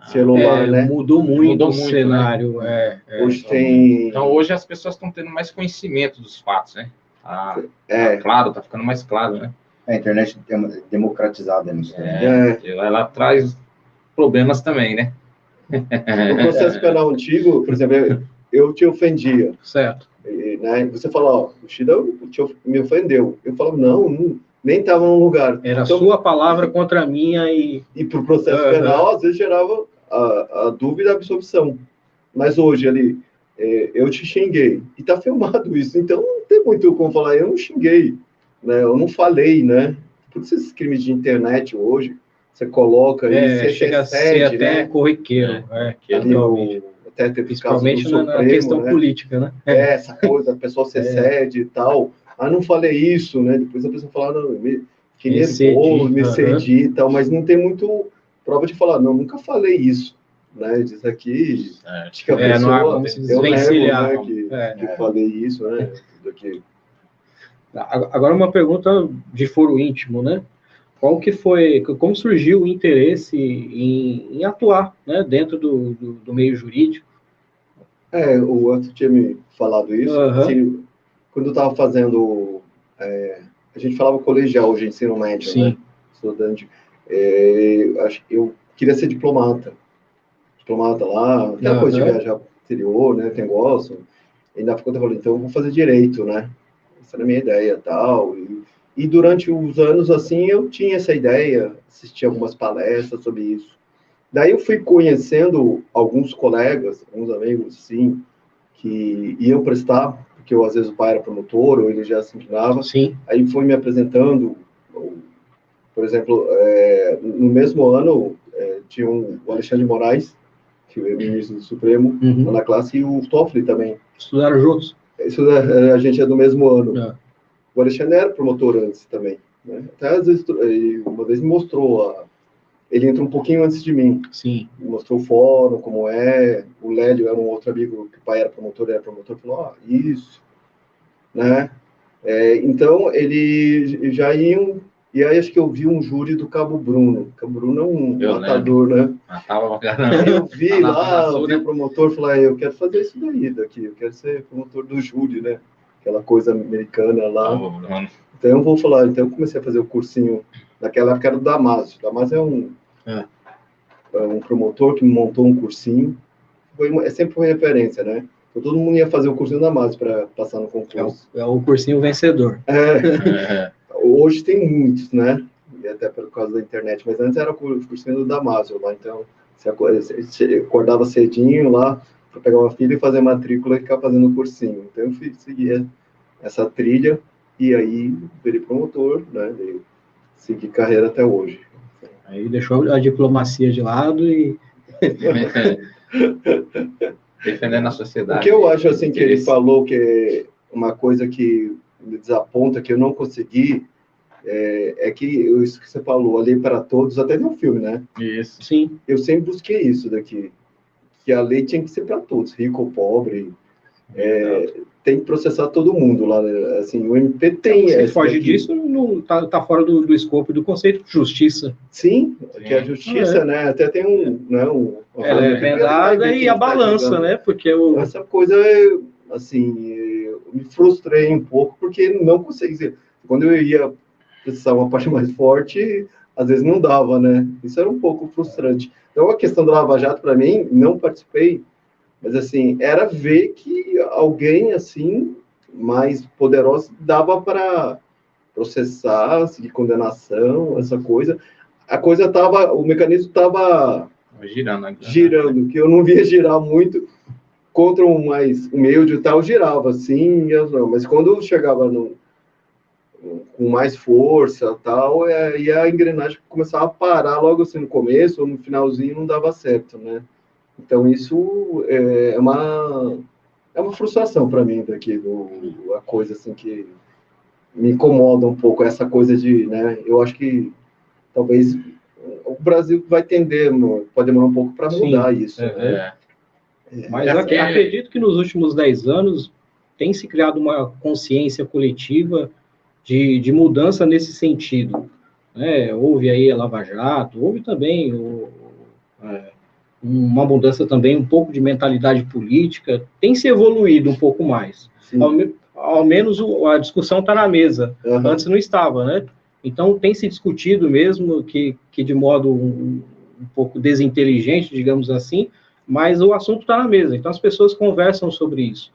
S3: celular, né?
S1: Mudou muito o cenário.
S2: Né?
S3: Hoje tem...
S2: Então, hoje as pessoas estão tendo mais conhecimento dos fatos, né? Claro, tá ficando mais claro, né?
S4: A internet é democratizada nisso.
S2: Ela traz problemas também, né?
S3: O processo penal antigo, por exemplo, eu te ofendia.
S1: Certo.
S3: Né? Você fala, o Shida me ofendeu. Eu falo, não, nem estava no lugar.
S1: Era então, sua palavra contra a minha e...
S3: E para o processo penal, às vezes gerava a dúvida e a absolvição. Mas hoje, ali, eu te xinguei. E está filmado isso. Então, não tem muito como falar, eu não xinguei. Né? Eu não falei, né? Por isso esses crimes de internet hoje, você coloca...
S1: chega a ser até corriqueiro.
S3: Até teve
S1: principalmente
S3: Supremo,
S1: na questão política, né?
S3: Essa coisa, a pessoa se cede e tal. Não falei isso, né? Depois a pessoa fala, não, que nervoso, me cedi e tal, mas não tem muito prova de falar, não, nunca falei isso, né? Diz aqui, acho que a pessoa,
S1: não há como se desvencilhar,
S3: né, que falei isso, né? Tudo aqui.
S1: Agora uma pergunta de foro íntimo, né? Como surgiu o interesse em atuar, né, dentro do meio jurídico?
S3: O Antônio tinha me falado isso. Assim, quando eu estava fazendo, a gente falava colegial hoje, ensino médio,
S1: sim,
S3: né? Estudante. Eu queria ser diplomata lá, aquela coisa de viajar pro exterior, né? Tem gosto. E na faculdade eu falei, então eu vou fazer direito, né? Essa era a minha ideia, tal. E durante os anos, assim, eu tinha essa ideia, assisti algumas palestras sobre isso. Daí eu fui conhecendo alguns colegas, alguns amigos, sim, que iam prestar, porque às vezes o pai era promotor, ou ele já se inclinava.
S1: Sim.
S3: Aí foi me apresentando, por exemplo, no mesmo ano, tinha o Alexandre de Moraes, que é ministro do Supremo, na classe, e o Toffoli também.
S1: Estudaram juntos?
S3: A gente é do mesmo ano. O Alexandre era promotor antes também, né? Até às vezes, uma vez me mostrou ele entrou um pouquinho antes de mim.
S1: Sim.
S3: Mostrou o fórum, como é. O Lélio era um outro amigo, que o pai era promotor, falou, isso, né? Então, eles já iam... E aí, acho que eu vi um júri do Cabo Bruno. Cabo Bruno é um matador, né?
S2: Matava pra caramba.
S3: Eu vi lá, eu vi o promotor, falei, eu quero fazer isso daí daqui, eu quero ser promotor do júri, né? Aquela coisa americana lá. Então, eu vou falar, então eu comecei a fazer o cursinho, naquela época era o Damásio. Damásio é um promotor que montou um cursinho, sempre foi referência, né? Então, todo mundo ia fazer o cursinho da Damásio para passar no concurso.
S1: É o cursinho vencedor.
S3: Hoje tem muitos, né? E até por causa da internet, mas antes era o cursinho do Damásio lá, então você acordava cedinho lá para pegar uma filha e fazer matrícula e ficar fazendo o cursinho. Então eu seguia essa trilha e aí virei promotor, né? E segui carreira até hoje.
S1: Aí deixou a diplomacia de lado e...
S2: defendendo a sociedade.
S3: O que eu acho, assim, que ele falou que é uma coisa que me desaponta, que eu não consegui, é que isso que você falou, a lei para todos, até no filme, né?
S2: Isso.
S1: Sim.
S3: Eu sempre busquei isso daqui, que a lei tinha que ser para todos, rico ou pobre, tem que processar todo mundo lá, né? Assim, o MP tem...
S1: Se foge disso, não tá fora do escopo do conceito de justiça.
S3: Sim, que a justiça, né? Até tem
S1: ela é vendada e a balança, né? Porque
S3: essa coisa, assim, eu me frustrei um pouco, porque não consegui... Quando eu ia precisar uma parte mais forte, às vezes não dava, né? Isso era um pouco frustrante. Então, a questão do Lava Jato, para mim, não participei, mas, assim, era ver que alguém, assim, mais poderoso dava para processar, de condenação, essa coisa. A coisa estava, o mecanismo estava girando, que eu não via girar muito. Contra um mais humilde e tal, girava, assim, mas quando chegava com mais força tal, e a engrenagem começava a parar logo assim no começo, ou no finalzinho não dava certo, né? Então isso é uma frustração para mim daqui, a coisa assim que me incomoda um pouco, essa coisa de, né? Eu acho que talvez o Brasil vai tender, pode demorar um pouco para mudar isso, né?
S1: Mas acredito que nos últimos 10 anos tem se criado uma consciência coletiva de mudança nesse sentido. Houve aí a Lava Jato, houve também uma mudança também, um pouco de mentalidade política, tem se evoluído um pouco mais. Ao menos a discussão está na mesa, antes não estava, né? Então tem se discutido mesmo que de modo um pouco desinteligente, digamos assim, mas o assunto está na mesa, então as pessoas conversam sobre isso.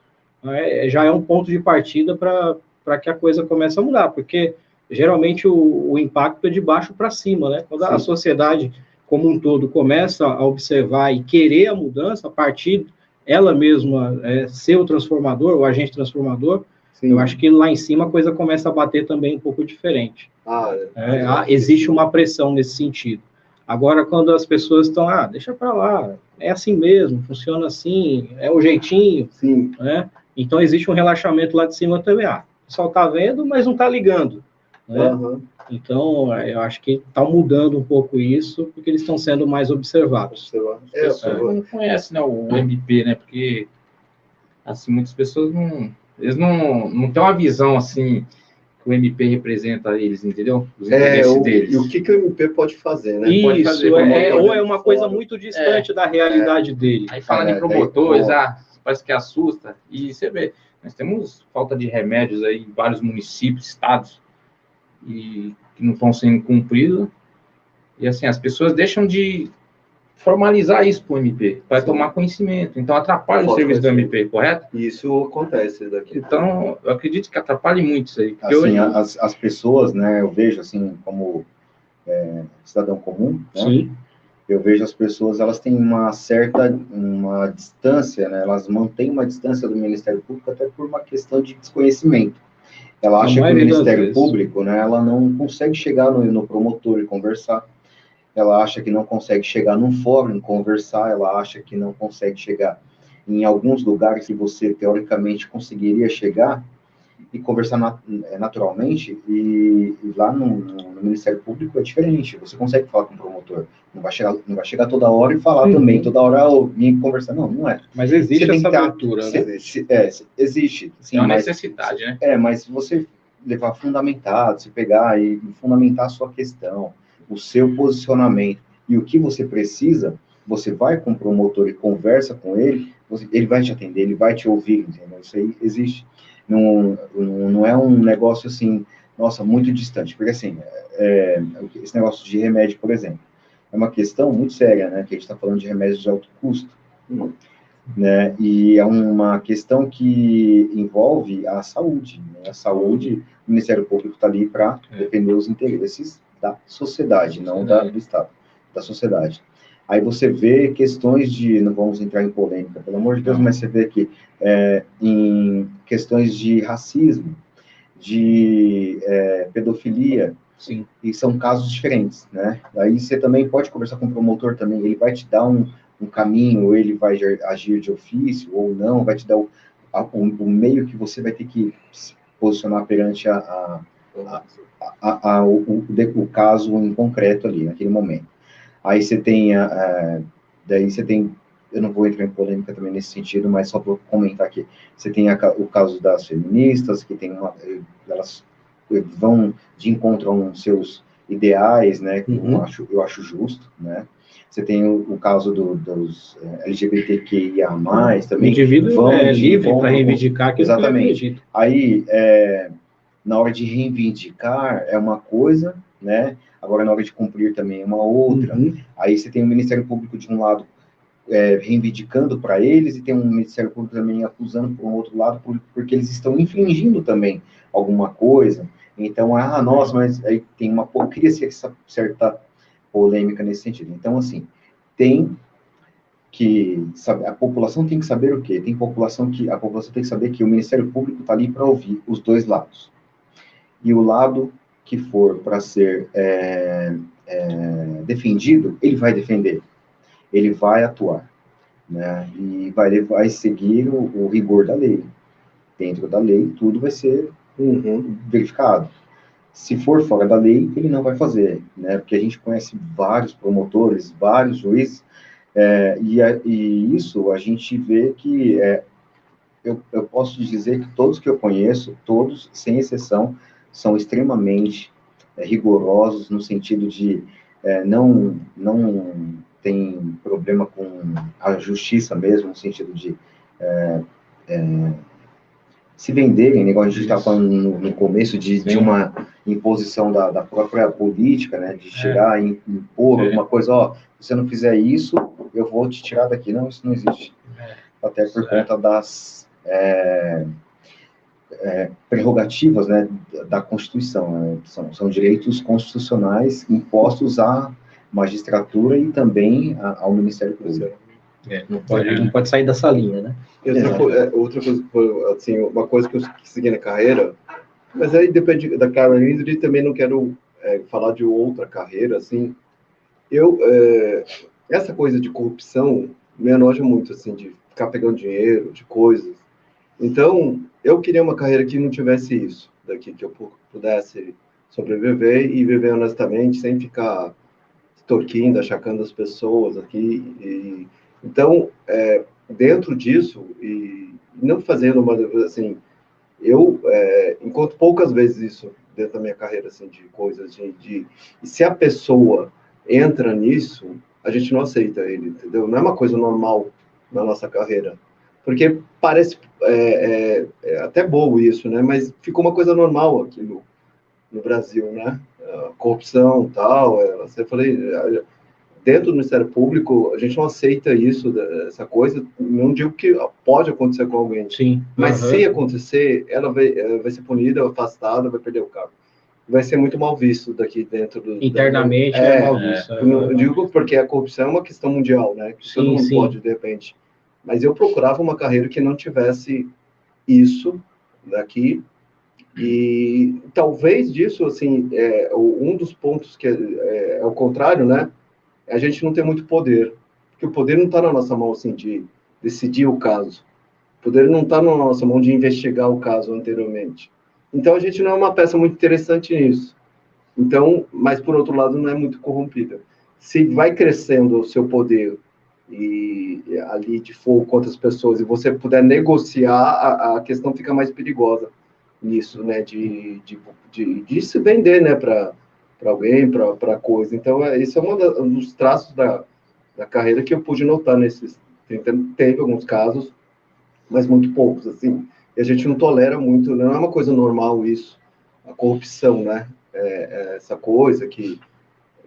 S1: Já é um ponto de partida para que a coisa comece a mudar, porque geralmente o impacto é de baixo para cima, né? Quando a sociedade como um todo começa a observar e querer a mudança, a partir ela mesma ser o transformador, o agente transformador, eu acho que lá em cima a coisa começa a bater também um pouco diferente. Existe uma pressão nesse sentido. Agora, quando as pessoas estão, deixa para lá, é assim mesmo, funciona assim, é o jeitinho, né? Então, existe um relaxamento lá de cima também. O pessoal está vendo, mas não está ligando, né? Então, eu acho que está mudando um pouco isso, porque eles estão sendo mais observados.
S2: As pessoas não conhecem, né, o MP, né? Porque, assim, muitas pessoas não têm uma visão, assim, que o MP representa eles, entendeu? Os interesses deles.
S3: E o que o MP pode fazer, né?
S1: Isso,
S3: pode fazer,
S1: ou é uma coisa muito distante da realidade dele.
S2: Aí fala de promotores, parece que assusta. E você vê, nós temos falta de remédios aí em vários municípios, estados, e que não estão sendo cumpridos. E assim, as pessoas deixam de formalizar isso para o MP, para tomar conhecimento. Então, atrapalha o serviço do MP, correto?
S3: Isso acontece daqui.
S2: Então, eu acredito que atrapalhe muito isso aí.
S4: Assim, as pessoas, né, eu vejo, assim, como cidadão comum, né?
S1: Sim.
S4: Eu vejo as pessoas, elas têm uma distância, né? Elas mantêm uma distância do Ministério Público até por uma questão de desconhecimento. Ela acha que o Ministério Público, né, ela não consegue chegar no promotor e conversar. Ela acha que não consegue chegar num fórum e conversar. Ela acha que não consegue chegar em alguns lugares que você, teoricamente, conseguiria chegar. e conversar naturalmente, e lá no Ministério Público é diferente, você consegue falar com o promotor, não vai chegar toda hora e falar também, toda hora eu vim conversar, não é.
S1: Mas existe essa abertura, né?
S4: Existe. Sim,
S2: é uma necessidade, né?
S4: Mas se você levar fundamentado, se pegar e fundamentar a sua questão, o seu posicionamento e o que você precisa, você vai com o promotor e conversa com ele, ele vai te atender, ele vai te ouvir, entendeu? Isso aí existe. Não é um negócio assim, nossa, muito distante, porque assim, esse negócio de remédio, por exemplo, é uma questão muito séria, né, que a gente está falando de remédios de alto custo, né, e é uma questão que envolve a saúde, né, o Ministério Público está ali para defender os interesses da sociedade, não do Estado, da sociedade. Aí você vê questões de, não vamos entrar em polêmica, pelo amor de Deus, mas você vê aqui, em questões de racismo, de pedofilia,
S1: Sim.
S4: E são casos diferentes, né? Aí você também pode conversar com o promotor também, ele vai te dar um caminho, ou ele vai agir de ofício, ou não, vai te dar o meio que você vai ter que se posicionar perante o caso em concreto ali, naquele momento. Aí você tem, eu não vou entrar em polêmica também nesse sentido, mas só para comentar aqui, você tem o caso das feministas, que tem elas vão de encontro aos seus ideais, né, que eu acho justo, né. Você tem o caso dos LGBTQIA+, também.
S1: O indivíduo é livre para reivindicar aquilo que ele acredita.
S4: Aí, na hora de reivindicar é uma coisa, né, agora na hora de cumprir também é uma outra. Aí você tem o Ministério Público de um lado reivindicando para eles, e tem um Ministério Público também acusando por um outro lado, porque eles estão infringindo também alguma coisa. Então, nossa, mas aí tem cria-se essa certa polêmica nesse sentido. Então, assim, tem que saber, a população tem que saber o quê? A população tem que saber que o Ministério Público está ali para ouvir os dois lados. E o lado que for para ser defendido, ele vai defender, ele vai atuar, né? E vai seguir o rigor da lei. Dentro da lei, tudo vai ser verificado. Se for fora da lei, ele não vai fazer, né? Porque a gente conhece vários promotores, vários juízes, e isso a gente vê que eu posso dizer que todos que eu conheço, todos, sem exceção, são extremamente rigorosos no sentido de não tem problema com a justiça mesmo, no sentido de se venderem, negócio a gente estava falando no começo de uma imposição da própria política, né, de chegar e impor alguma coisa, se você não fizer isso, eu vou te tirar daqui. Não, isso não existe. Até por conta das prerrogativas, né, da Constituição, né, são direitos constitucionais impostos à magistratura e também ao Ministério Público.
S1: Não pode sair dessa linha, né?
S3: Outra coisa, assim, uma coisa que eu segui na carreira, mas aí depende da carreira, e também não quero falar de outra carreira, assim, essa coisa de corrupção me enoja muito, assim, de ficar pegando dinheiro, de coisas. Então, eu queria uma carreira que não tivesse isso, daqui, que eu pudesse sobreviver e viver honestamente, sem ficar extorquindo, achacando as pessoas aqui. Então, dentro disso, e não fazendo uma, assim, eu encontro poucas vezes isso dentro da minha carreira, assim, de coisas, e se a pessoa entra nisso, a gente não aceita ele, entendeu? Não é uma coisa normal na nossa carreira. Porque parece até bobo isso, né? Mas ficou uma coisa normal aqui no Brasil, né? Corrupção e tal. Você falei, dentro do Ministério Público, a gente não aceita isso, essa coisa. Não digo que pode acontecer com alguém.
S1: Sim.
S3: Mas se acontecer, ela vai ser punida, afastada, vai perder o cargo. Vai ser muito mal visto daqui dentro do...
S1: Internamente é mal visto.
S3: Eu digo porque a corrupção é uma questão mundial, né? Que todo mundo pode, de repente... Mas eu procurava uma carreira que não tivesse isso daqui, e talvez disso, assim, um dos pontos que é o contrário, né? A gente não tem muito poder, porque o poder não está na nossa mão, assim, de decidir o caso. O poder não está na nossa mão de investigar o caso anteriormente. Então, a gente não é uma peça muito interessante nisso. Então, mas, por outro lado, não é muito corrompida. Se vai crescendo o seu poder e ali de fogo contra as pessoas, e você puder negociar, a questão fica mais perigosa nisso, né? De se vender, né? Para alguém, para coisa. Então, isso é um dos traços da carreira que eu pude notar nesses... Teve alguns casos, mas muito poucos, assim. E a gente não tolera muito, não é uma coisa normal isso, a corrupção, né? Essa coisa que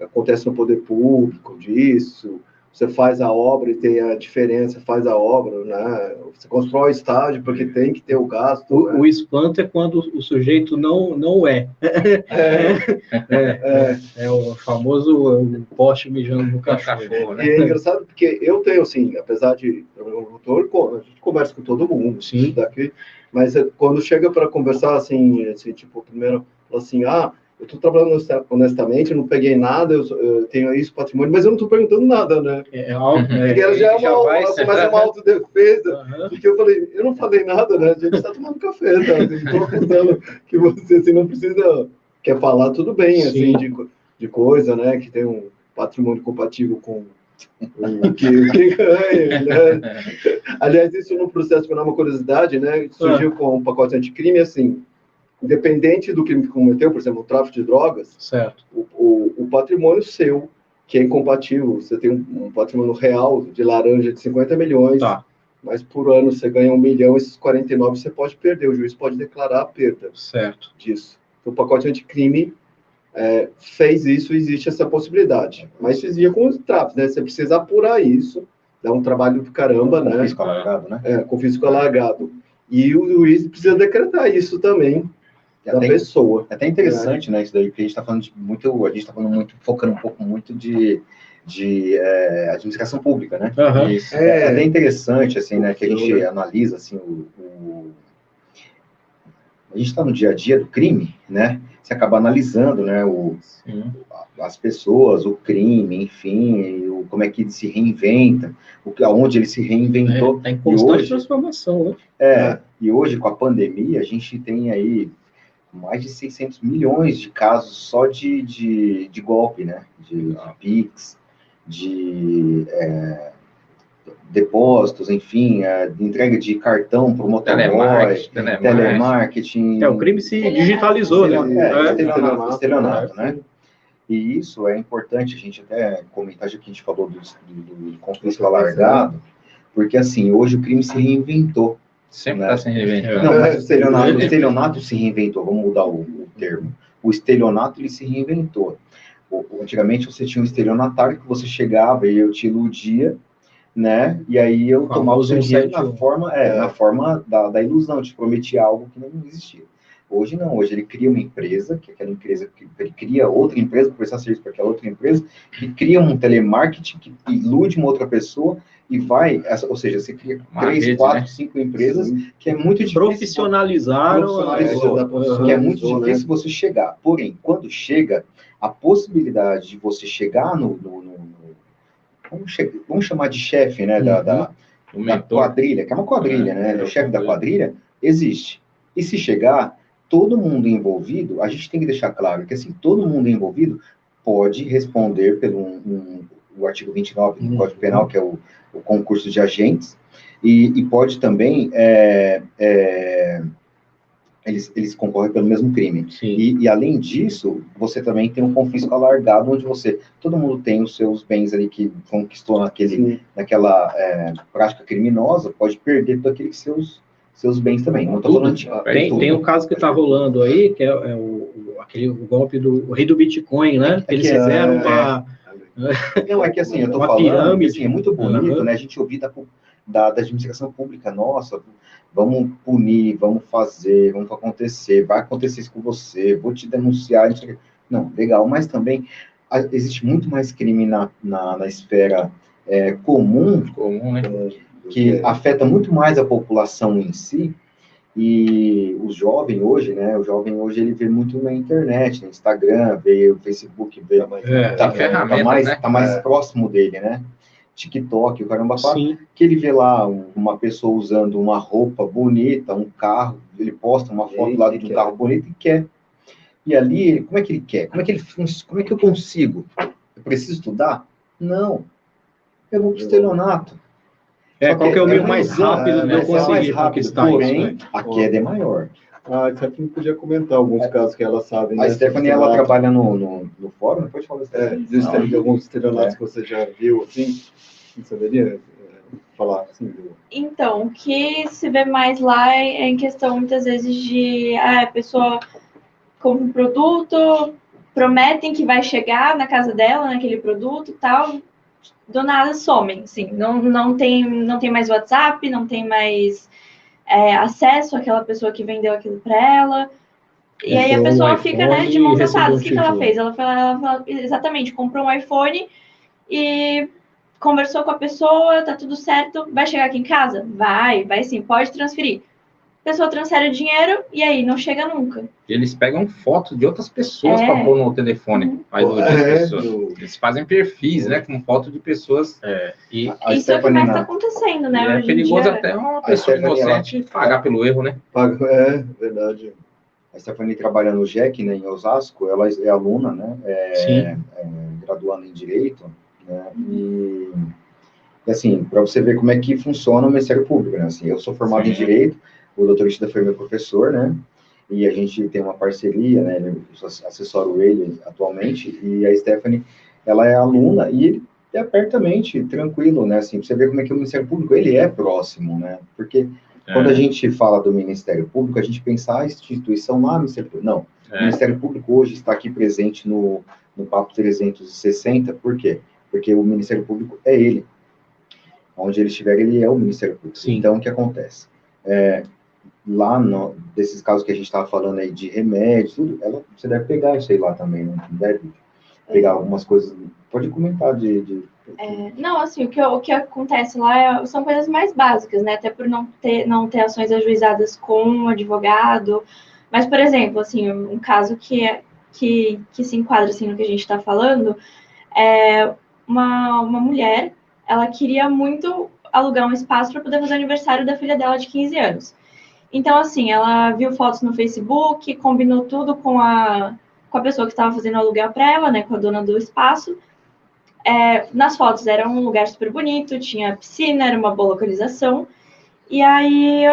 S3: acontece no poder público, disso, você faz a obra e tem a diferença, faz a obra, né? Você constrói o estádio porque tem que ter o gasto.
S1: O espanto é quando o sujeito não é. É o famoso poste mijando no cachorro, né?
S3: E é engraçado porque eu tenho, assim, apesar de a gente conversa com todo mundo,
S1: sim,
S3: daqui, mas quando chega para conversar, assim, tipo, primeiro, assim, eu estou trabalhando honestamente, eu não peguei nada, eu tenho isso, patrimônio, mas eu não estou perguntando nada, né? Porque ela já começa uma autodefesa, porque eu falei, eu não falei nada, né? A gente está tomando café, tá? Eu estou acusando que você, assim, não precisa... Quer falar, tudo bem, assim, de coisa, né? Que tem um patrimônio compatível com o que ganha, né? Aliás, isso no processo, que não é uma curiosidade, né? Surgiu com um pacote anticrime, assim... Independente do crime que cometeu, por exemplo, o tráfico de drogas,
S1: certo.
S3: O patrimônio seu, que é incompatível, você tem um patrimônio real de laranja de 50 milhões,
S1: tá,
S3: mas por ano você ganha 1 milhão, esses 49 você pode perder, o juiz pode declarar a perda
S1: certo.
S3: disso. Então, o pacote anticrime fez isso, existe essa possibilidade. Mas isso existe com os tráficos, né? Você precisa apurar isso, dá um trabalho do caramba, né?
S4: Confisco alargado, né?
S3: Confisco alargado. E o juiz precisa decretar isso também, da pessoa.
S4: É até interessante, né, isso daí, porque a gente está falando focando um pouco muito de administração pública, né?
S1: Isso.
S4: É até interessante, assim, né, que a gente analisa, assim, a gente está no dia a dia do crime, né? Você acaba analisando, né, as pessoas, o crime, enfim, como é que ele se reinventa, aonde ele se reinventou.
S1: Está em constante transformação,
S4: né? E hoje, com a pandemia, a gente tem aí mais de 600 milhões de casos só de golpe, né? De PIX, de depósitos, enfim, de entrega de cartão para o motoboy, telemarketing.
S1: O crime se digitalizou, né?
S4: Estelionato, né? E isso é importante a gente até comentar, já que a gente falou do confisco alargado, porque, assim, hoje o crime se reinventou.
S2: Sempre está se reinventando.
S4: Não, mas o estelionato se reinventou, vamos mudar o termo. O estelionato, ele se reinventou. Antigamente, você tinha um estelionatário que você chegava e eu te iludia, né? E aí eu tomava o seu dinheiro na forma da ilusão, te prometia algo que não existia. Hoje não, hoje ele cria uma empresa, que aquela empresa, ele cria outra empresa, para prestar serviço para aquela outra empresa, que cria um telemarketing, que ilude uma outra pessoa, e vai, ou seja, você cria 3, 4, 5 empresas, que é muito difícil.
S1: Profissionalizaram.
S4: Que é muito difícil você chegar. Porém, quando chega, a possibilidade de você chegar vamos chamar de chefe, né, da quadrilha, que é uma quadrilha, né, o chefe da quadrilha, existe. E se chegar, todo mundo envolvido, a gente tem que deixar claro que, assim, todo mundo envolvido pode responder pelo o artigo 29 do Código Penal, que é o concurso de agentes, e pode também, eles concorrem pelo mesmo crime. E além disso, você também tem um confisco alargado, onde todo mundo tem os seus bens ali que conquistou naquela prática criminosa, pode perder todos aqueles seus bens também. Não tô falando
S1: tem um caso que está rolando aí, que é aquele golpe do rei do Bitcoin, né? Que eles fizeram para...
S4: Não, é que assim, eu tô falando, pirâmide. Assim, é muito bonito, né? A gente ouvir da administração pública, nossa, vamos punir, vamos fazer, vamos acontecer, vai acontecer isso com você, vou te denunciar, não, legal, mas também existe muito mais crime na esfera comum, né? Que afeta muito mais a população em si. E o jovem hoje, ele vê muito na internet, no Instagram, vê o Facebook, tá mais próximo dele, né? TikTok, o caramba,
S1: Sim.
S4: que ele vê lá uma pessoa usando uma roupa bonita, um carro, ele posta uma foto lá de um carro bonito e quer. E ali, como é que ele quer? Como é que eu consigo? Eu preciso estudar? Não. Eu vou para o estelionato.
S1: Qual que é o meio mais rápido de eu conseguir conquistar isso?
S4: Porém, a queda é maior.
S3: A Stephanie podia comentar alguns casos que ela sabe.
S4: A Stephanie, ela trabalha no fórum, pode falar
S3: de alguns estelionatos que você já viu, assim, você saberia falar assim?
S5: Então, o que se vê mais lá é em questão, muitas vezes, de a pessoa compra um produto, prometem que vai chegar na casa dela, naquele produto e tal, do nada somem, assim, não tem mais WhatsApp, não tem mais acesso àquela pessoa que vendeu aquilo para ela, e aí a pessoa fica, né, de mãos atadas. O que ela fez? Ela exatamente, comprou um iPhone e conversou com a pessoa, tá tudo certo, vai chegar aqui em casa? Vai sim, pode transferir. A pessoa transfere o dinheiro e aí não chega nunca.
S2: Eles pegam fotos de outras pessoas para pôr no telefone. Eles fazem perfis, né, com foto de pessoas.
S5: E isso é o que mais está acontecendo, né?
S2: É perigoso até uma pessoa inocente pagar pelo erro, né?
S3: Verdade.
S4: A Stephanie trabalha no JEC, né, em Osasco, ela é aluna, né, graduando em Direito, né, e assim, para você ver como é que funciona o Ministério Público, né, assim, eu sou formado em Direito, o doutor Ishida foi meu professor, né, e a gente tem uma parceria, né, eu assessoro ele atualmente, e a Stephanie, ela é aluna, e ele é apertamente tranquilo, né, assim, pra você ver como é que o Ministério Público, ele é próximo, né, porque quando a gente fala do Ministério Público, a gente pensa a instituição lá, Ministério Público, não, o Ministério Público hoje está aqui presente no Papo 360, por quê? Porque o Ministério Público é ele, onde ele estiver, ele é o Ministério Público. Sim. Então, o que acontece? Lá, desses casos que a gente estava falando aí de remédio, tudo, você deve pegar isso aí lá também, não deve pegar algumas coisas, pode comentar
S5: Não, assim, o que acontece lá são coisas mais básicas, né, até por não ter ações ajuizadas com um advogado, mas, por exemplo, assim, um caso que se enquadra, assim, no que a gente está falando, é uma mulher, ela queria muito alugar um espaço para poder fazer o aniversário da filha dela de 15 anos. Então, assim, ela viu fotos no Facebook, combinou tudo com a pessoa que estava fazendo o aluguel para ela, né, com a dona do espaço. Nas fotos era um lugar super bonito, tinha piscina, era uma boa localização. E aí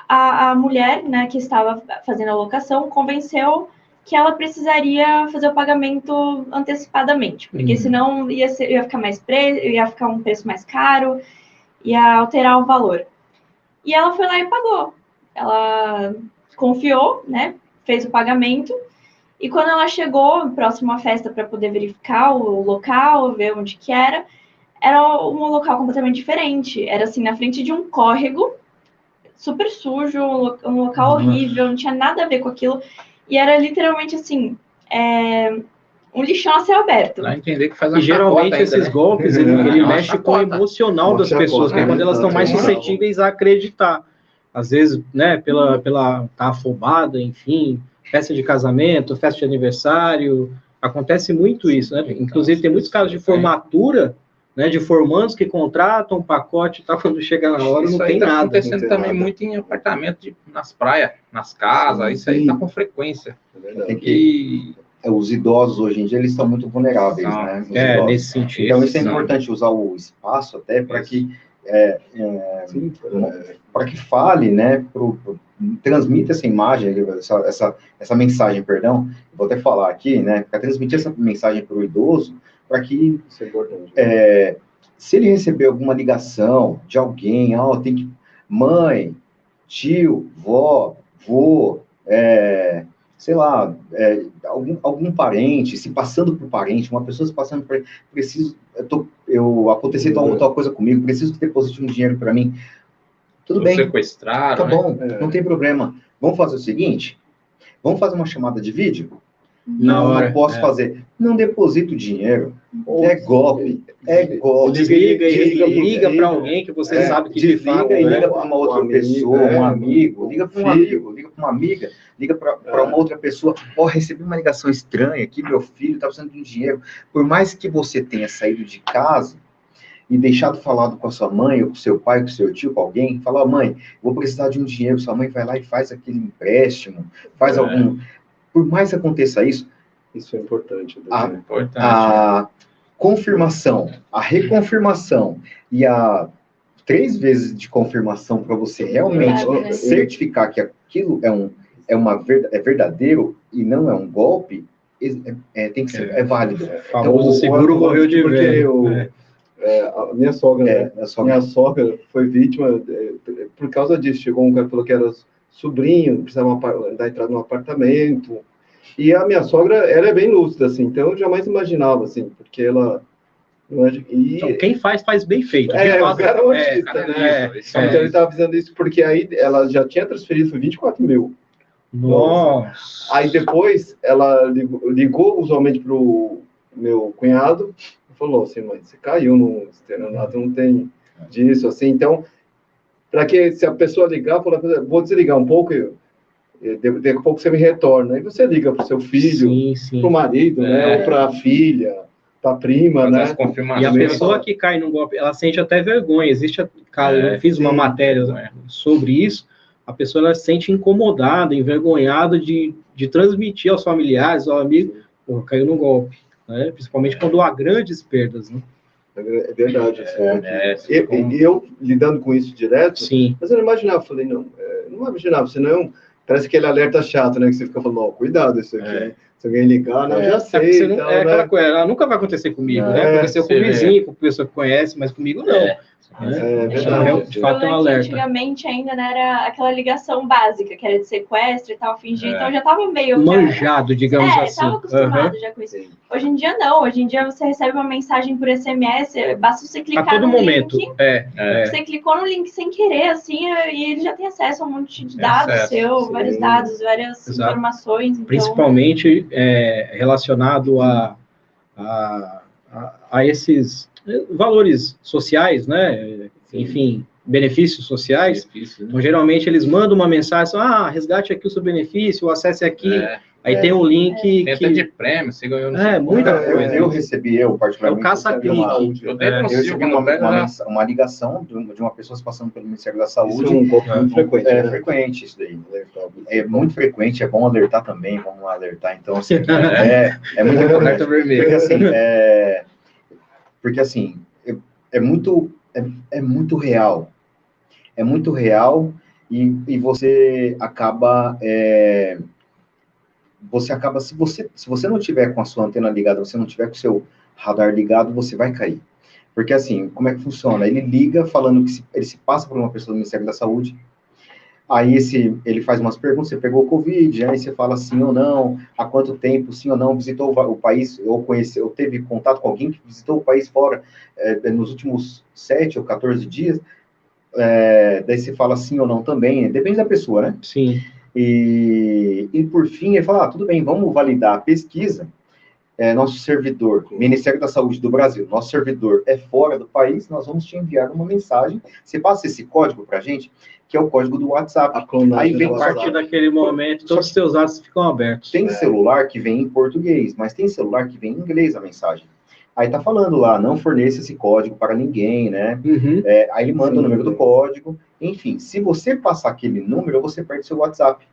S5: a mulher, né, que estava fazendo a locação, convenceu que ela precisaria fazer o pagamento antecipadamente, porque senão ia ficar mais preço, ia ficar um preço mais caro, ia alterar o valor. E ela foi lá e pagou. Ela confiou, né, fez o pagamento, e quando ela chegou próximo à festa para poder verificar o local, ver onde que era um local completamente diferente. Era assim, na frente de um córrego, super sujo, um local horrível, não tinha nada a ver com aquilo. E era literalmente assim, um lixão a céu aberto.
S2: Dá a entender que faz uma
S1: E geralmente
S2: ainda,
S1: esses
S2: né?
S1: golpes, ele mexe com o emocional das pessoas, que é quando elas estão mais suscetíveis a acreditar. Às vezes, né, pela tá afobada, enfim, festa de casamento, festa de aniversário, acontece muito isso, né? Inclusive tem muitos casos de formatura, né, de formandos que contratam um pacote e tal, quando chega na hora não tem nada.
S2: Acontecendo também muito em apartamento, nas praias, nas casas, isso aí tá com frequência.
S4: Tem que os idosos hoje em dia, eles estão muito vulneráveis, né?
S1: Nesse sentido.
S4: Então, isso é importante usar o espaço até para que para que fale, né, transmita essa imagem, essa mensagem, perdão, vou até falar aqui, né, para transmitir essa mensagem para o idoso, para que, se ele receber alguma ligação de alguém, tem que, mãe, tio, vó, vô, sei lá, algum parente, se passando por parente, uma pessoa se passando por, aconteceu tal coisa comigo, preciso que deposite um dinheiro para mim. Tudo bem.
S2: Sequestraram,
S4: tá bom, não tem problema. Vamos fazer o seguinte, vamos fazer uma chamada de vídeo? Não posso fazer. Não deposito o dinheiro. É golpe.
S1: Liga para alguém que você sabe que de fato
S4: liga para uma outra pessoa, um amigo, liga para um amigo, liga para uma amiga, liga para uma outra pessoa. Recebi uma ligação estranha aqui, meu filho está precisando de um dinheiro. Por mais que você tenha saído de casa, e deixado falado com a sua mãe, ou com o seu pai, com o seu tio, com alguém, falar, mãe, vou precisar de um dinheiro, sua mãe vai lá e faz aquele empréstimo, faz algum... Por mais que aconteça isso...
S3: Isso é importante.
S4: A confirmação, a reconfirmação e a 3 vezes de confirmação para você realmente certificar que aquilo é verdadeiro e não é um golpe, tem que ser válido.
S1: Famoso seguro morreu de velho.
S3: A minha sogra foi vítima por causa disso. Chegou um cara que falou que era sobrinho, precisava dar entrada no apartamento. E a minha sogra, ela é bem lúcida, assim, então eu jamais imaginava, assim, porque ela...
S1: Então, quem faz bem feito.
S3: O cara é um artista, né? Então ele estava avisando isso, porque aí ela já tinha transferido, foi 24 mil.
S1: Nossa!
S3: Aí depois, ela ligou usualmente para o meu cunhado, e falou assim, mãe, você caiu no estelionato, não tem disso, assim, então, para que, se a pessoa ligar, falar, vou desligar um pouco, daqui a pouco você me retorna. Aí você liga para o seu filho, para o marido, né? Ou para a filha, para a prima, né?
S1: E a pessoa que cai num golpe, ela sente até vergonha. Existe, cara, eu fiz uma matéria sobre isso, a pessoa ela se sente incomodada, envergonhada de transmitir aos familiares, ao amigo, caiu num golpe. Né? Principalmente quando há grandes perdas, né?
S3: É verdade. Eu lidando com isso direto, mas eu não imaginava, falei, não imaginava, senão... Parece aquele alerta chato, né? Que você fica falando, cuidado, isso aqui. Se alguém ligar, não, já sei.
S1: Não, aquela coisa, ela nunca vai acontecer comigo, né? Aconteceu com o vizinho, com pessoa que conhece, mas comigo não. De fato é um alerta.
S5: Antigamente ainda né, era aquela ligação básica, que era de sequestro e tal, fingir, então já estava meio...
S1: manjado, digamos assim.
S5: Estava acostumado já com isso. Hoje em dia não, hoje em dia você recebe uma mensagem por SMS, basta você clicar no
S1: momento.
S5: link, você clicou no link sem querer, assim, e ele já tem acesso a um monte de dados vários dados, várias informações. Então...
S1: Principalmente relacionado a esses valores sociais, né? Enfim, benefícios sociais. Então, geralmente, eles mandam uma mensagem, resgate aqui o seu benefício, acesse aqui, aí tem um link
S2: tem até de prêmio, você ganhou
S1: muita coisa.
S4: Eu recebi, particularmente,
S1: eu
S4: recebi uma ligação de uma pessoa se passando pelo Ministério da Saúde.
S3: Isso é um golpe muito frequente.
S4: É frequente isso daí. É muito frequente, é bom alertar também, vamos alertar, então, assim, é muito importante. Porque, assim, é muito real. É muito real e você acaba... se você não tiver com a sua antena ligada, você não tiver com o seu radar ligado, você vai cair. Porque, assim, como é que funciona? Ele liga falando que ele se passa por uma pessoa do Ministério da Saúde, aí ele faz umas perguntas, você pegou o Covid, aí você fala sim ou não, há quanto tempo, sim ou não, visitou o país, ou teve contato com alguém que visitou o país fora nos últimos 7 ou 14 dias, daí você fala sim ou não também, depende da pessoa, né?
S1: Sim.
S4: E por fim, ele fala, tudo bem, vamos validar a pesquisa, nosso servidor, Ministério da Saúde do Brasil, nosso servidor é fora do país, nós vamos te enviar uma mensagem, você passa esse código para a gente, que é o código do WhatsApp.
S1: Aí vem a partir daquele momento, todos os seus dados ficam abertos.
S4: Tem celular que vem em português, mas tem celular que vem em inglês a mensagem. Aí tá falando lá, não forneça esse código para ninguém, né? Aí ele manda o número do código. Enfim, se você passar aquele número, você perde seu WhatsApp.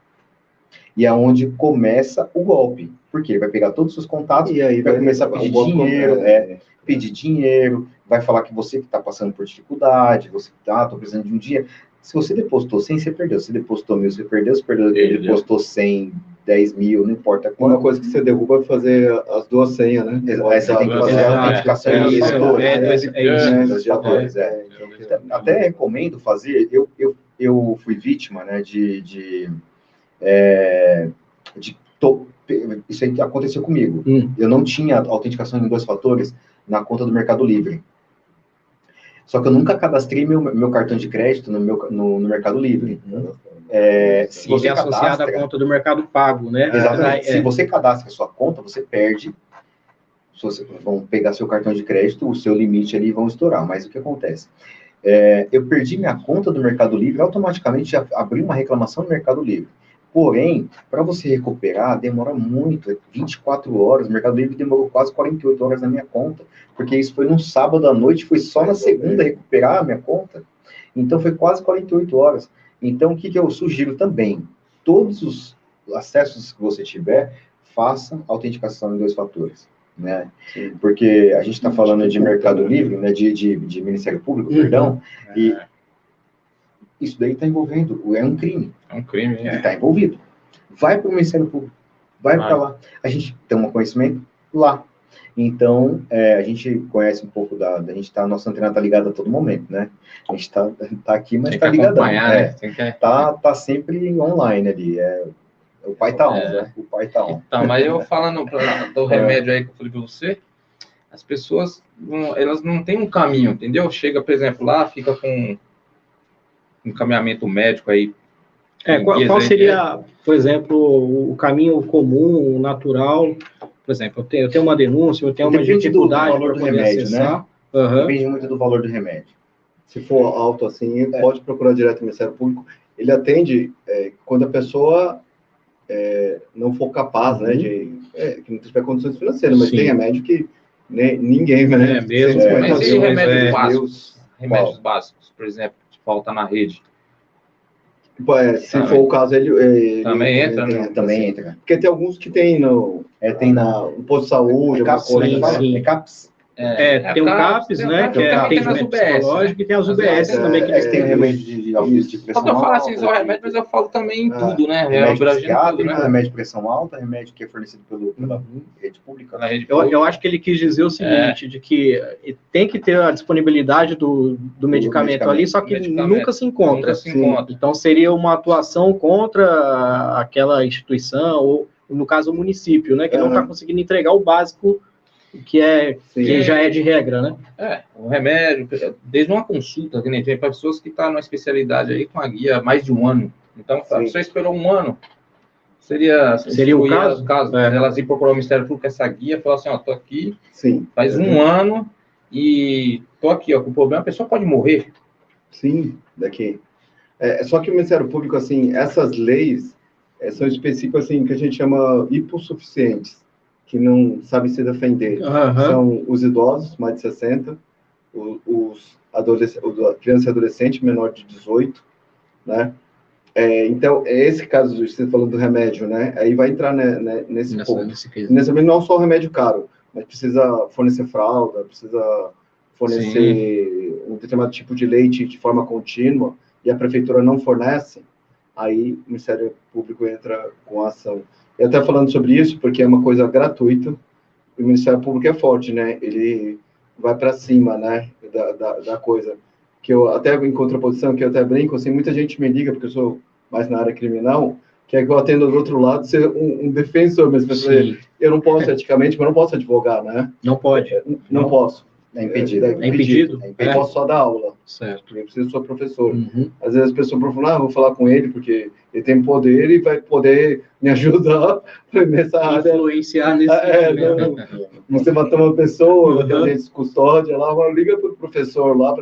S4: E é onde começa o golpe. Porque ele vai pegar todos os seus contatos e aí vai começar a pedir dinheiro, pedir dinheiro, vai falar que você que está passando por dificuldade, você que tô precisando de um dia. Se você depositou 100, você perdeu. Se depositou 1.000, você perdeu. Se depositou 100, 10 mil, não importa quanto.
S3: Uma coisa que você derruba é fazer as 2 senhas, né?
S4: Aí você tem que fazer a autenticação dos fatores. Até recomendo fazer, eu fui vítima, né, isso aí aconteceu comigo. Eu não tinha autenticação em 2 fatores na conta do Mercado Livre. Só que eu nunca cadastrei meu cartão de crédito no Mercado Livre.
S1: Se você é associado à conta do Mercado Pago, né?
S4: Exatamente. Se você cadastra a sua conta, você perde. Vão pegar seu cartão de crédito, o seu limite ali vão estourar. Mas o que acontece? Eu perdi minha conta do Mercado Livre, automaticamente já abri uma reclamação no Mercado Livre. Porém, para você recuperar, demora muito, 24 horas, o Mercado Livre demorou quase 48 horas na minha conta, porque isso foi num sábado à noite, foi só na segunda recuperar a minha conta, então foi quase 48 horas. Então, o que eu sugiro também? Todos os acessos que você tiver, faça autenticação em 2 fatores, né? Sim. Porque a gente está falando de Mercado Livre, né? de Ministério Público, perdão, e isso daí está envolvendo, é um crime.
S2: É um crime,
S4: e está envolvido. Vai para o Ministério Público, vai para lá. A gente tem um conhecimento lá. Então, a gente conhece um pouco a nossa antena está ligada a todo momento, né? A gente está aqui, mas está ligadão.
S2: Né?
S4: Tá sempre online ali. O pai tá on, né? O pai tá on.
S2: Então, mas eu falando do remédio aí que eu falei para você, as pessoas, elas não têm um caminho, entendeu? Chega, por exemplo, lá, fica com um encaminhamento médico aí.
S1: Qual seria, por exemplo, o caminho comum, natural? Por exemplo, eu tenho uma denúncia, eu tenho uma dificuldade para poder
S4: remédio,
S1: acessar.
S4: Né? Depende muito do valor do remédio.
S3: Se for alto assim, pode procurar direto no Ministério Público. Ele atende quando a pessoa não for capaz, né, que não tiver condições financeiras, mas tem remédio que ninguém, né?
S2: Mesmo. Mas e remédios básicos? Remédios básicos, por exemplo, que falta na rede.
S3: Se for o caso, ele
S2: também entra, né?
S4: Também entra.
S3: Porque tem alguns que tem no posto de saúde,
S4: CAPS,
S3: coisa.
S4: CAPS.
S1: Tem o CAPS, né? Que é atendimento psicológico, e tem as UBS também. Que
S4: tem remédio de aumento de pressão alta.
S2: Só que eu falo assim, só remédio, mas eu falo também em tudo, né?
S4: Remédio psiquiátrico, remédio de pressão alta, remédio que é fornecido pela rede pública.
S1: Eu acho que ele quis dizer o seguinte, de que tem que ter a disponibilidade do medicamento ali, só que nunca se encontra. Então, seria uma atuação contra aquela instituição, ou, no caso, o município, né? Que não está conseguindo entregar o básico que já é de regra, né?
S2: O remédio, desde uma consulta, que nem tem para pessoas que estão numa especialidade aí com a guia há mais de um ano. Então, a pessoa esperou um ano, seria
S1: o caso?
S2: Elas ir procurar o Ministério Público essa guia e falar assim, tô aqui, faz um ano e tô aqui, com o problema, a pessoa pode morrer.
S3: Sim, daqui. Só que o Ministério Público, assim, essas leis são específicas, assim, que a gente chama hipossuficientes, que não sabem se defender. São os idosos, mais de 60, os criança e adolescente, menor de 18, né? Então, esse caso, você falando do remédio, né? Aí vai entrar nesse ponto. Nesse não só o remédio caro, mas precisa fornecer fralda, precisa fornecer um determinado tipo de leite de forma contínua, e a prefeitura não fornece, aí o Ministério Público entra com a ação. E até falando sobre isso, porque é uma coisa gratuita, o Ministério Público é forte, né? Ele vai para cima, né? Da coisa. Que eu até, em contraposição, que eu até brinco, assim, muita gente me liga, porque eu sou mais na área criminal, que é que eu atendo do outro lado ser um defensor, mas eu não posso, eticamente, mas não posso advogar, né?
S1: Não pode.
S3: Não posso.
S4: É impedido.
S1: É impedido?
S3: Eu posso só dar aula.
S1: Certo.
S3: Eu preciso ser professor. Às vezes as pessoas falam, vou falar com ele, porque ele tem poder e vai poder me ajudar nessa área.
S1: Influenciar nesse
S3: Você matou uma pessoa, tem agente de custódia lá, liga para o professor lá,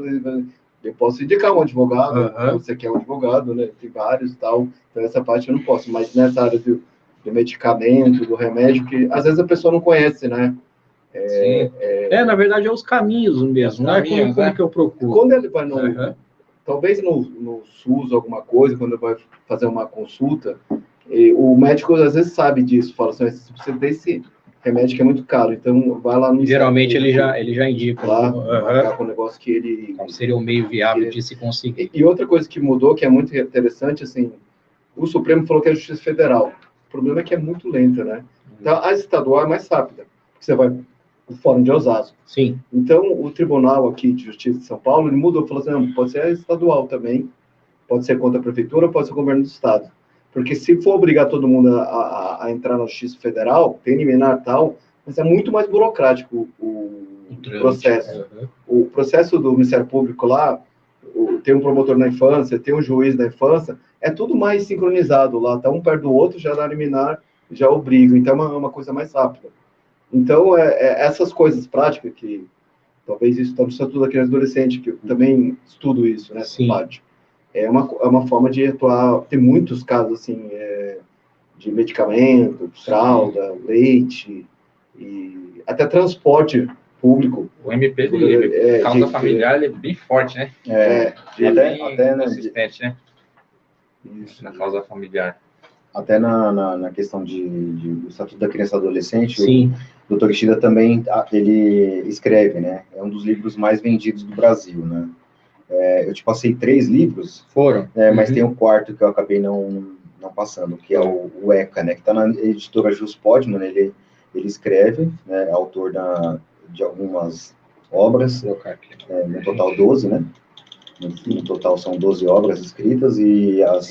S3: eu posso indicar um advogado, você quer um advogado, né? Tem vários e tal, então essa parte eu não posso, mas nessa área do medicamento, do remédio, que às vezes a pessoa não conhece, né?
S1: Na verdade, é os caminhos mesmo, né? Como que eu procuro?
S3: Quando ele vai talvez no SUS, alguma coisa, quando ele vai fazer uma consulta, o médico às vezes sabe disso, fala assim, você precisa desse remédio que é muito caro, então vai lá no...
S1: Geralmente ele já indica.
S3: Lá, com o negócio que ele...
S1: Qual seria o meio viável de se conseguir.
S3: E outra coisa que mudou, que é muito interessante, assim, o Supremo falou que é a Justiça Federal. O problema é que é muito lenta, né? Então, a estadual é mais rápida, porque você vai o Fórum de Osasco.
S1: Sim.
S3: Então, o Tribunal aqui de Justiça de São Paulo, ele mudou, falou assim, não, pode ser estadual também, pode ser contra a prefeitura, pode ser o governo do estado. Porque se for obrigar todo mundo a entrar na Justiça Federal, tem liminar e tal, mas é muito mais burocrático o processo. O processo do Ministério Público lá, tem um promotor na infância, tem um juiz na infância, é tudo mais sincronizado lá, tá um perto do outro, já dá liminar, já obriga, então é uma coisa mais rápida. Então, essas coisas práticas, que talvez isso está no Estatuto da Criança e Adolescente, que eu também estudo isso, né, essa parte. É uma forma de atuar, tem muitos casos, assim, de medicamento, fralda, leite, e até transporte público.
S2: O MP de causa familiar ele é bem forte, né? Bem consistente, né?
S3: Isso.
S2: Na causa familiar.
S4: Até na questão do Estatuto da Criança e Adolescente,
S1: Sim.
S4: o Dr. Ishida também, ele escreve, né? É um dos livros mais vendidos do Brasil, né? Eu te passei 3 livros,
S1: Foram.
S4: mas tem o 4º que eu acabei não passando, que é o ECA, né? Que está na editora Jus Podman, ele escreve, né? Autor de algumas obras, no total 12, né? No total são 12 obras escritas e as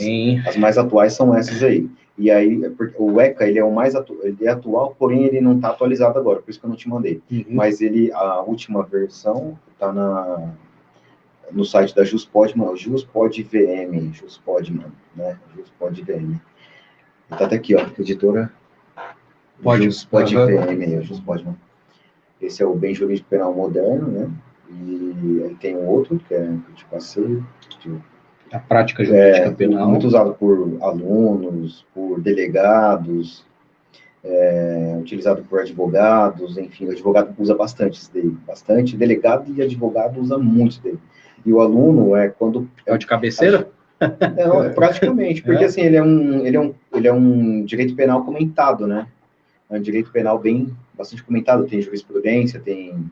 S4: mais atuais são essas aí. E aí, o ECA, ele é o mais ele é atual, porém ele não está atualizado agora, por isso que eu não te mandei. Mas a última versão está no site da Juspodman, JuspodVM, Juspodman, né? JuspodVM. Está até aqui, ó, editora JuspodVM, Juspodman. Esse é o Bem Jurídico Penal Moderno, né? E aí tem um outro, que eu te passei.
S1: A prática jurídica penal.
S4: Muito usado por alunos, por delegados, utilizado por advogados, enfim, o advogado usa bastante isso daí, bastante. Delegado e advogado usa muito isso daí. E o aluno quando...
S1: É o de cabeceira?
S4: Não, praticamente, porque assim, ele é um direito penal comentado, né? É um direito penal bastante comentado, tem jurisprudência, tem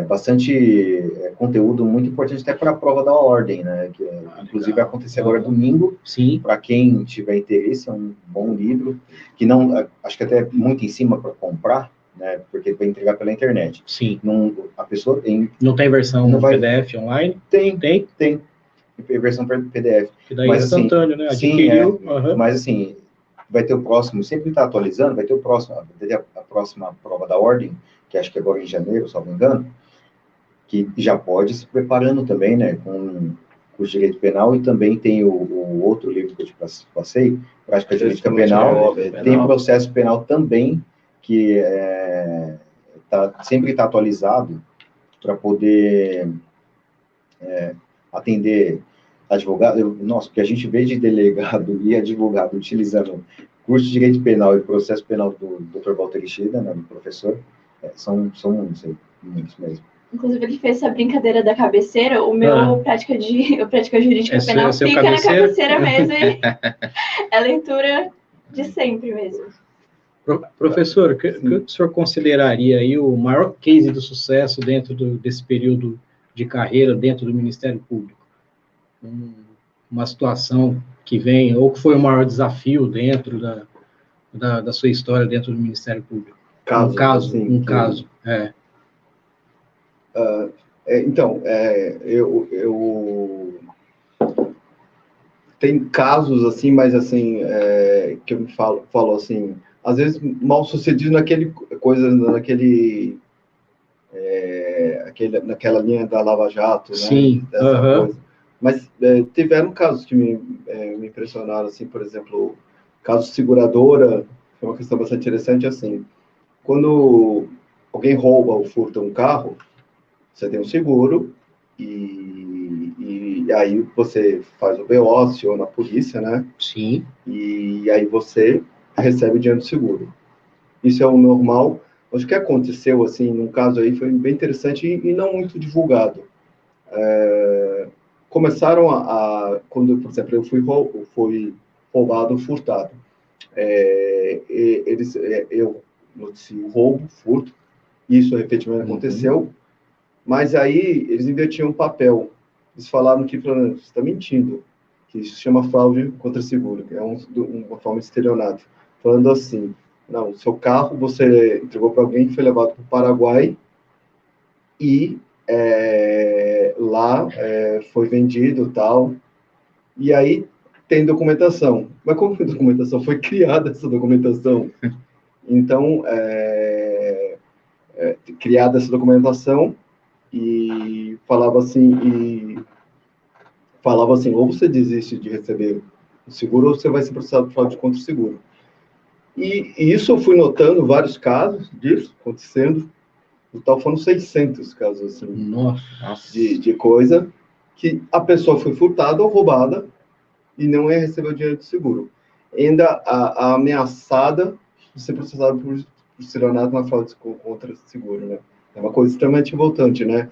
S4: bastante conteúdo muito importante até para a prova da ordem, né? Que inclusive vai acontecer agora domingo.
S1: Sim.
S4: Para quem tiver interesse, é um bom livro, que não, acho que até muito em cima para comprar, né? Porque vai entregar pela internet.
S1: Sim.
S4: A pessoa tem...
S1: Não tem versão PDF online?
S4: Tem. Versão PDF.
S1: Que daí é instantâneo, né? Adquiriu.
S4: Sim, mas assim, vai ter o próximo, sempre está atualizando, vai ter a próxima prova da ordem, que acho que agora em janeiro, se não me engano, que já pode se preparando também, né, com o direito penal, e também tem o outro livro que eu te passei, Prática Jurídica Penal, tem processo penal também, que sempre está atualizado para poder atender advogado. Nossa, porque a gente vê de delegado e advogado utilizando curso de direito penal e processo penal do Dr. Walter Ishida, né, do professor, são muitos mesmo.
S5: Inclusive, ele fez essa brincadeira da cabeceira. O meu prática jurídica penal fica na cabeceira mesmo. E é leitura de sempre mesmo.
S1: Professor, o que o senhor consideraria aí o maior case de sucesso dentro desse período de carreira dentro do Ministério Público? Uma situação que vem, ou que foi o maior desafio dentro da sua história dentro do Ministério Público? Um caso.
S3: Então, tem casos assim, mas assim, que eu me falo assim, às vezes mal sucedido naquela linha da Lava Jato, né?
S1: Sim.
S3: Coisa. Mas tiveram casos que me impressionaram, assim, por exemplo, caso seguradora, foi uma questão bastante interessante, assim, quando alguém rouba ou furta um carro, você tem um seguro, e aí você faz o BO, aciona a polícia, né?
S1: Sim.
S3: E aí você recebe o dinheiro do seguro. Isso é o normal. Mas o que aconteceu, assim, num caso aí, foi bem interessante e não muito divulgado. Começaram quando, por exemplo, eu fui roubado, furtado. Eu noticiei o roubo, furto, isso efetivamente aconteceu, mas aí eles invertiam o papel. Eles falaram que você está mentindo, que isso se chama fraude contra seguro, que é uma forma de estelionato. Falando assim, não, o seu carro você entregou para alguém que foi levado para o Paraguai e lá foi vendido tal, e aí tem documentação. Mas como foi documentação? Foi criada essa documentação. Então, criada essa documentação e falava assim, ou você desiste de receber o seguro, ou você vai ser processado por fraude contra o seguro. E isso eu fui notando vários casos disso acontecendo. No total foram 600 casos assim.
S1: Nossa.
S3: De coisa que a pessoa foi furtada ou roubada e não recebeu o dinheiro do seguro. ainda a ameaçada de ser processada por estelionato na fraude contra seguro, né? É uma coisa extremamente revoltante, né?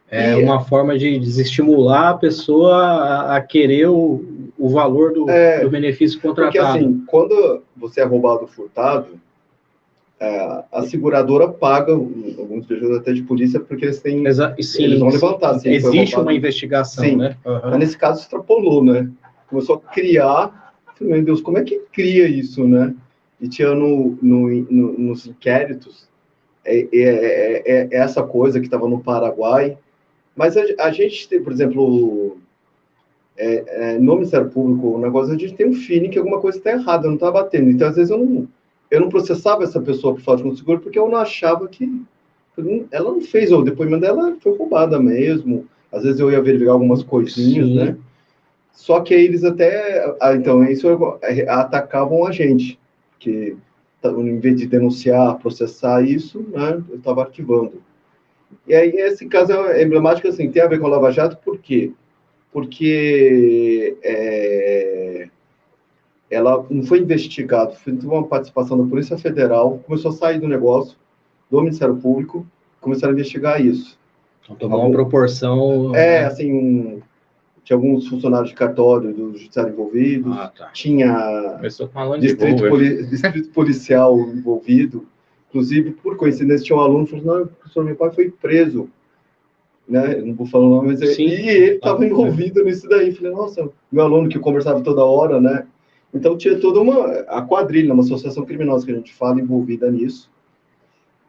S1: É uma forma de desestimular a pessoa a querer o valor do benefício contratado.
S3: Porque, assim, quando você é roubado ou furtado, a seguradora paga alguns prejuízos até de polícia, porque eles têm... eles vão levantar. Assim,
S1: existe uma investigação,
S3: sim,
S1: né?
S3: Mas nesse caso extrapolou, né? Começou a criar... Meu Deus, como é que cria isso, né? E tinha nos inquéritos essa coisa que estava no Paraguai. Mas a gente tem, por exemplo, no Ministério Público, o negócio, a gente tem um feeling que alguma coisa está errada, não está batendo. Então, às vezes, eu não processava essa pessoa por fraude contra o seguro, porque eu não achava que... Ela não fez, o depoimento dela foi roubada mesmo. Às vezes eu ia verificar algumas coisinhas, sim, né? Só que aí eles até... então, isso atacavam a gente, que em vez de denunciar, processar isso, né, eu estava arquivando. E aí, esse caso é emblemático, assim, tem a ver com a Lava Jato, por quê? Porque ela não foi investigada, foi uma participação da Polícia Federal, começou a sair do negócio, do Ministério Público, começaram a investigar isso.
S1: Então, tomou uma proporção...
S3: assim, tinha alguns funcionários de cartório do judiciário envolvidos, tinha distrito policial envolvido, inclusive, por coincidência, tinha um aluno que falou, não, professor, meu pai foi preso, né? Eu não vou falar o nome, mas e ele estava envolvido nisso daí. Falei, nossa, meu aluno que conversava toda hora, né? Então tinha toda a quadrilha, uma associação criminosa que a gente fala envolvida nisso,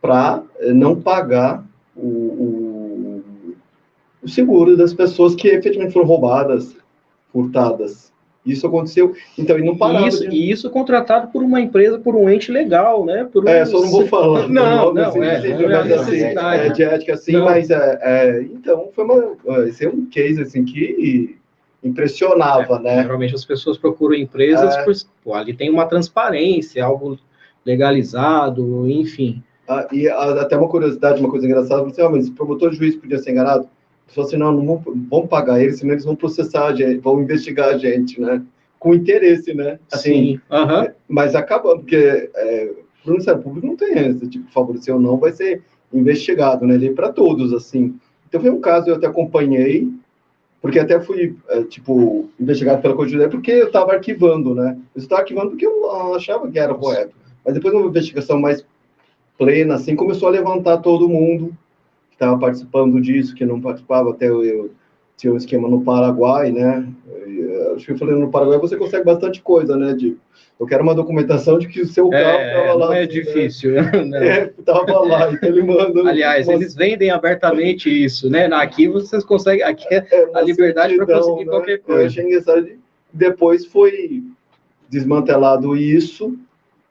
S3: para não pagar o seguro das pessoas que efetivamente foram roubadas, furtadas. Isso aconteceu, então, e não parava.
S1: E isso contratado por uma empresa, por um ente legal, né?
S3: Só não vou falar.
S1: Não é necessidade.
S3: De ética, assim, não. Mas, então, esse é um case, assim, que impressionava, né?
S1: Geralmente as pessoas procuram empresas, ali tem uma transparência, algo legalizado, enfim.
S3: E até uma curiosidade, uma coisa engraçada, você, mas o promotor de juiz podia ser enganado? Falou assim, não vamos pagar eles, senão eles vão processar a gente, vão investigar a gente, né? Com interesse, né? Assim, sim. Mas acaba, porque o Ministério Público não tem esse tipo de favorecer ou não, vai ser investigado, né? Ele é para todos, assim. Então, foi um caso, eu até acompanhei, porque até fui, investigado pela Corte Judiciária, porque eu estava arquivando, né? Eu estava arquivando porque eu achava que era correto. Mas depois, uma investigação mais plena, assim, começou a levantar todo mundo que estava participando disso, que não participava, até eu tinha um esquema no Paraguai, né? Acho que eu falei, no Paraguai você consegue bastante coisa, né? Eu quero uma documentação de que o seu carro estava lá.
S1: Não é difícil, né?
S3: Estava lá, então ele manda...
S1: Aliás, eles vendem abertamente isso, né? Aqui vocês conseguem, aqui a liberdade para conseguir, né? Qualquer coisa.
S3: Eu achei engraçado. Depois foi desmantelado isso,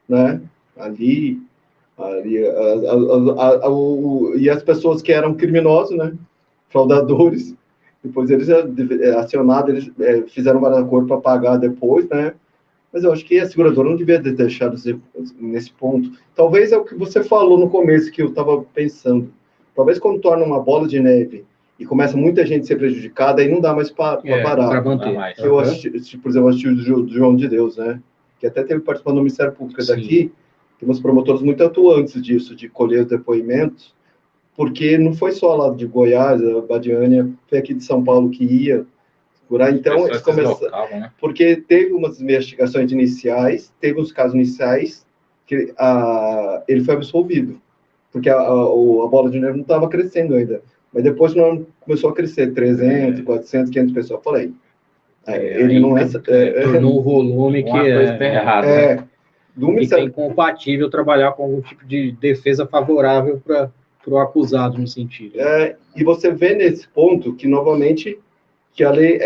S3: né? Ali e as pessoas que eram criminosos, né, fraudadores, depois eles acionados, eles fizeram um acordo para pagar depois, né, mas eu acho que a seguradora não devia ter deixado nesse ponto. Talvez é o que você falou no começo, que eu estava pensando, talvez quando torna uma bola de neve e começa muita gente a ser prejudicada, aí não dá mais para parar.
S1: Para manter.
S3: Eu assisti, por exemplo, o João de Deus, né, que até teve participando do Ministério Público daqui. Temos promotores muito atuantes disso, de colher os depoimentos, porque não foi só lá de Goiás, a Badiânia, foi aqui de São Paulo que ia curar. Então, eles começaram, né? Porque teve umas investigações iniciais, teve uns casos iniciais que ele foi absolvido, porque a bola de neve não estava crescendo ainda. Mas depois não começou a crescer, 300, 400, 500 pessoas. Eu falei, ele não é...
S1: tornou o volume que
S2: é errado, né?
S1: Fica incompatível trabalhar com algum tipo de defesa favorável para o acusado, no sentido.
S3: E você vê nesse ponto que, novamente, que a lei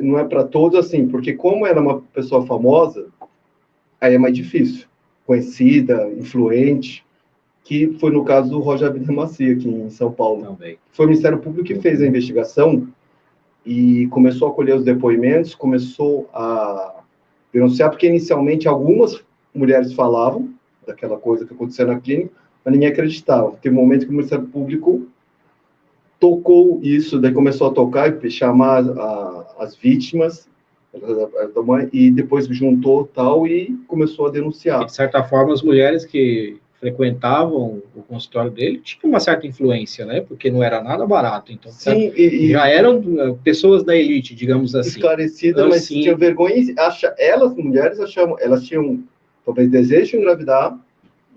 S3: não é para todos assim, porque como ela é uma pessoa famosa, aí é mais difícil. Conhecida, influente, que foi no caso do Roger Macia, aqui em São Paulo.
S1: Também.
S3: Foi o Ministério Público que fez a investigação e começou a colher os depoimentos, começou a denunciar, porque inicialmente algumas mulheres falavam daquela coisa que aconteceu na clínica, mas ninguém acreditava. Teve um momento que o Ministério Público tocou isso, daí começou a tocar e chamar as vítimas, da mãe, e depois juntou tal e começou a denunciar.
S1: De certa forma, as mulheres que frequentavam o consultório dele tinham uma certa influência, né? Porque não era nada barato. Então,
S3: Sim,
S1: já eram pessoas da elite, digamos assim.
S3: Esclarecidas, mas
S1: assim,
S3: tinham vergonha. Elas, mulheres, elas tinham talvez desejo de engravidar,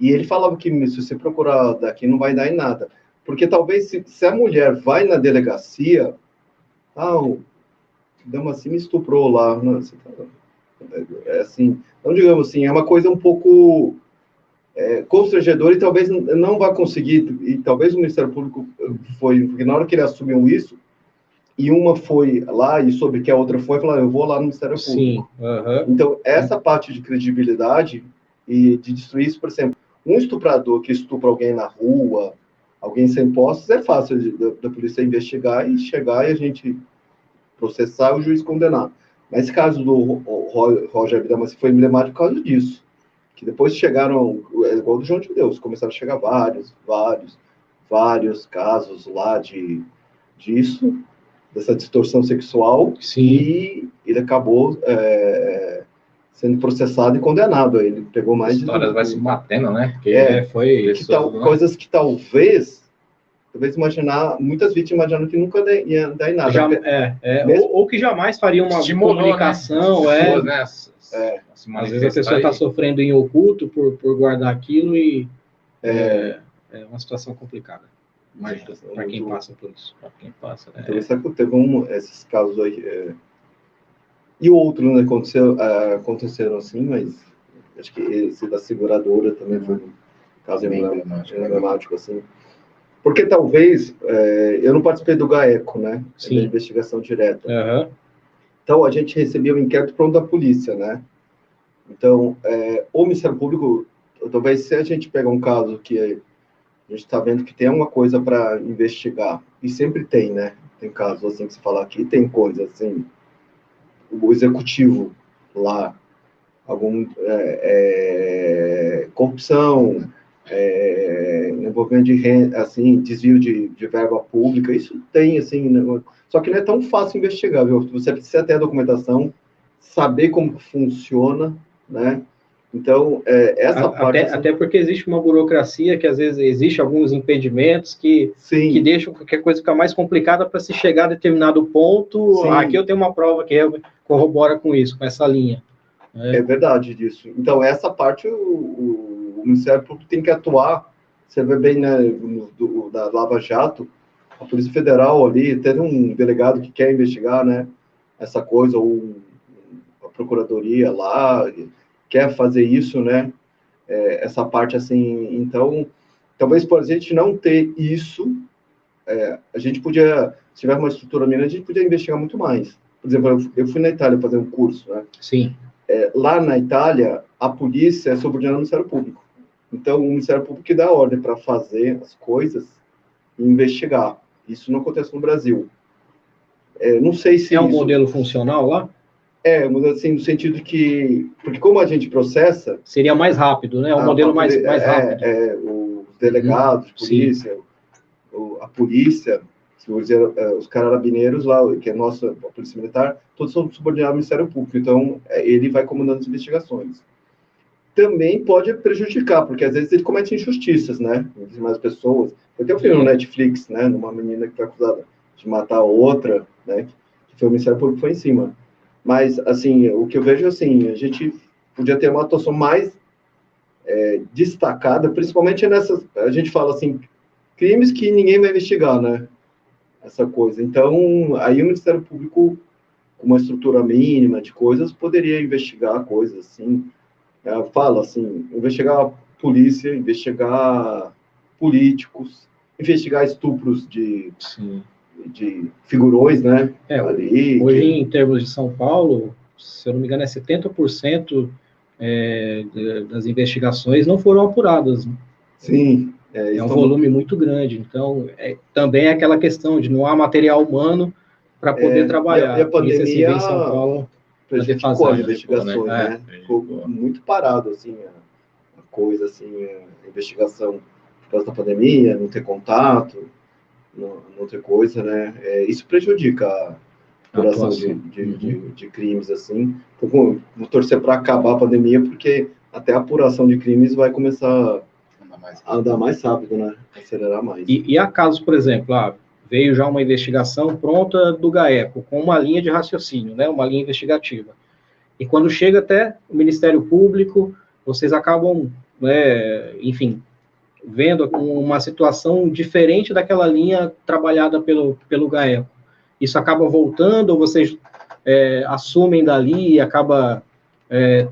S3: e ele falava que se você procurar daqui não vai dar em nada. Porque talvez se a mulher vai na delegacia, o dama assim me estuprou lá. Não, é assim, então, digamos assim, é uma coisa um pouco constrangedora e talvez não vá conseguir, e talvez o Ministério Público foi, porque na hora que ele assumiu isso, e uma foi lá e soube que a outra foi, falou, eu vou lá no Ministério Público.
S1: Sim, uhum.
S3: Então, essa parte de credibilidade e de destruir isso, por exemplo, um estuprador que estupra alguém na rua, alguém sem posses, é fácil da polícia investigar e chegar e a gente processar e o juiz condenar. Mas esse caso do Roger Abdamassi foi emblemático por causa disso. Que depois chegaram, igual do João de Deus, começaram a chegar vários casos lá disso, dessa distorção sexual.
S1: Sim.
S3: E ele acabou sendo processado e condenado. Ele pegou mais
S2: de... A história vai se batendo, né?
S3: Porque
S1: foi
S3: coisas que talvez imaginar, muitas vítimas imaginando que nunca ia dar em nada.
S1: Ou que jamais faria uma comunicação,
S2: né?
S1: Às vezes a pessoa está sofrendo em oculto por guardar aquilo e é uma situação complicada. Para quem passa por isso. Para quem passa, né?
S3: Então, isso teve esses casos aí. E outros, né, aconteceram assim, mas acho que esse da seguradora também foi um caso emblemático, assim. Porque talvez, eu não participei do GAECO, né?
S1: Sim.
S3: Da investigação direta.
S1: Uhum.
S3: Então, a gente recebia o inquérito pronto da polícia, né? Então, o Ministério Público, talvez se a gente pegar um caso que a gente está vendo que tem alguma coisa para investigar, e sempre tem, né? Tem casos assim que se fala aqui, tem coisa assim, o executivo lá, algum corrupção, envolvimento de renda, assim, desvio de verba pública, isso tem, assim, né? Só que não é tão fácil investigar, viu? Você precisa ter a documentação, saber como funciona, né? Então, essa parte...
S1: Até porque existe uma burocracia que, às vezes, existe alguns impedimentos que deixam qualquer coisa ficar mais complicada para se chegar a determinado ponto.
S3: Sim.
S1: Aqui eu tenho uma prova que corrobora com isso, com essa linha.
S3: É verdade disso. Então, essa parte o Ministério Público tem que atuar. Você vê bem, né, da Lava Jato, a Polícia Federal ali, teve um delegado que quer investigar, né, essa coisa, ou a Procuradoria lá, quer fazer isso, né, essa parte assim. Então, talvez por a gente não ter isso, a gente podia, se tiver uma estrutura mínima, a gente podia investigar muito mais. Por exemplo, eu fui na Itália fazer um curso, né?
S1: Sim.
S3: Lá na Itália, a polícia é subordinada ao Ministério Público. Então, o Ministério Público que dá ordem para fazer as coisas e investigar. Isso não acontece no Brasil. Não sei se...
S1: É um modelo funcional lá?
S3: Assim, no sentido que... Porque como a gente processa...
S1: Seria mais rápido, né? É um modelo mais rápido.
S3: Os delegados de polícia, a polícia, os carabineiros lá, que é a polícia militar, todos são subordinados ao Ministério Público. Então, ele vai comandando as investigações. Também pode prejudicar, porque às vezes ele comete injustiças, né? Entre mais pessoas. Eu tenho um filme no Netflix, né? Numa menina que foi acusada de matar outra, né? Que foi o Ministério Público que foi em cima. Mas, assim, o que eu vejo, assim, a gente podia ter uma atuação mais destacada, principalmente nessas... A gente fala, assim, crimes que ninguém vai investigar, né? Essa coisa. Então, aí o Ministério Público, com uma estrutura mínima de coisas, poderia investigar coisas, assim... Fala assim, investigar polícia, investigar políticos, investigar estupros de figurões, né?
S1: Ali, hoje, em termos de São Paulo, se eu não me engano, 70% das investigações não foram apuradas.
S3: Sim.
S1: É um volume muito grande. Então, também é aquela questão de não há material humano para poder trabalhar.
S3: E a pandemia...
S1: Isso, assim, em São Paulo...
S3: prejudicou as investigações, né? Ficou muito parado, assim, a coisa, assim, a investigação por causa da pandemia, não ter contato, não ter coisa, né? Isso prejudica apuração de crimes, assim. Então, vou torcer para acabar a pandemia, porque até a apuração de crimes vai começar a andar mais rápido, né? Acelerar mais.
S1: E há casos, por exemplo, veio já uma investigação pronta do GAECO, com uma linha de raciocínio, né? Uma linha investigativa. E quando chega até o Ministério Público, vocês acabam, né, enfim, vendo uma situação diferente daquela linha trabalhada pelo GAECO. Isso acaba voltando, ou vocês assumem dali e acaba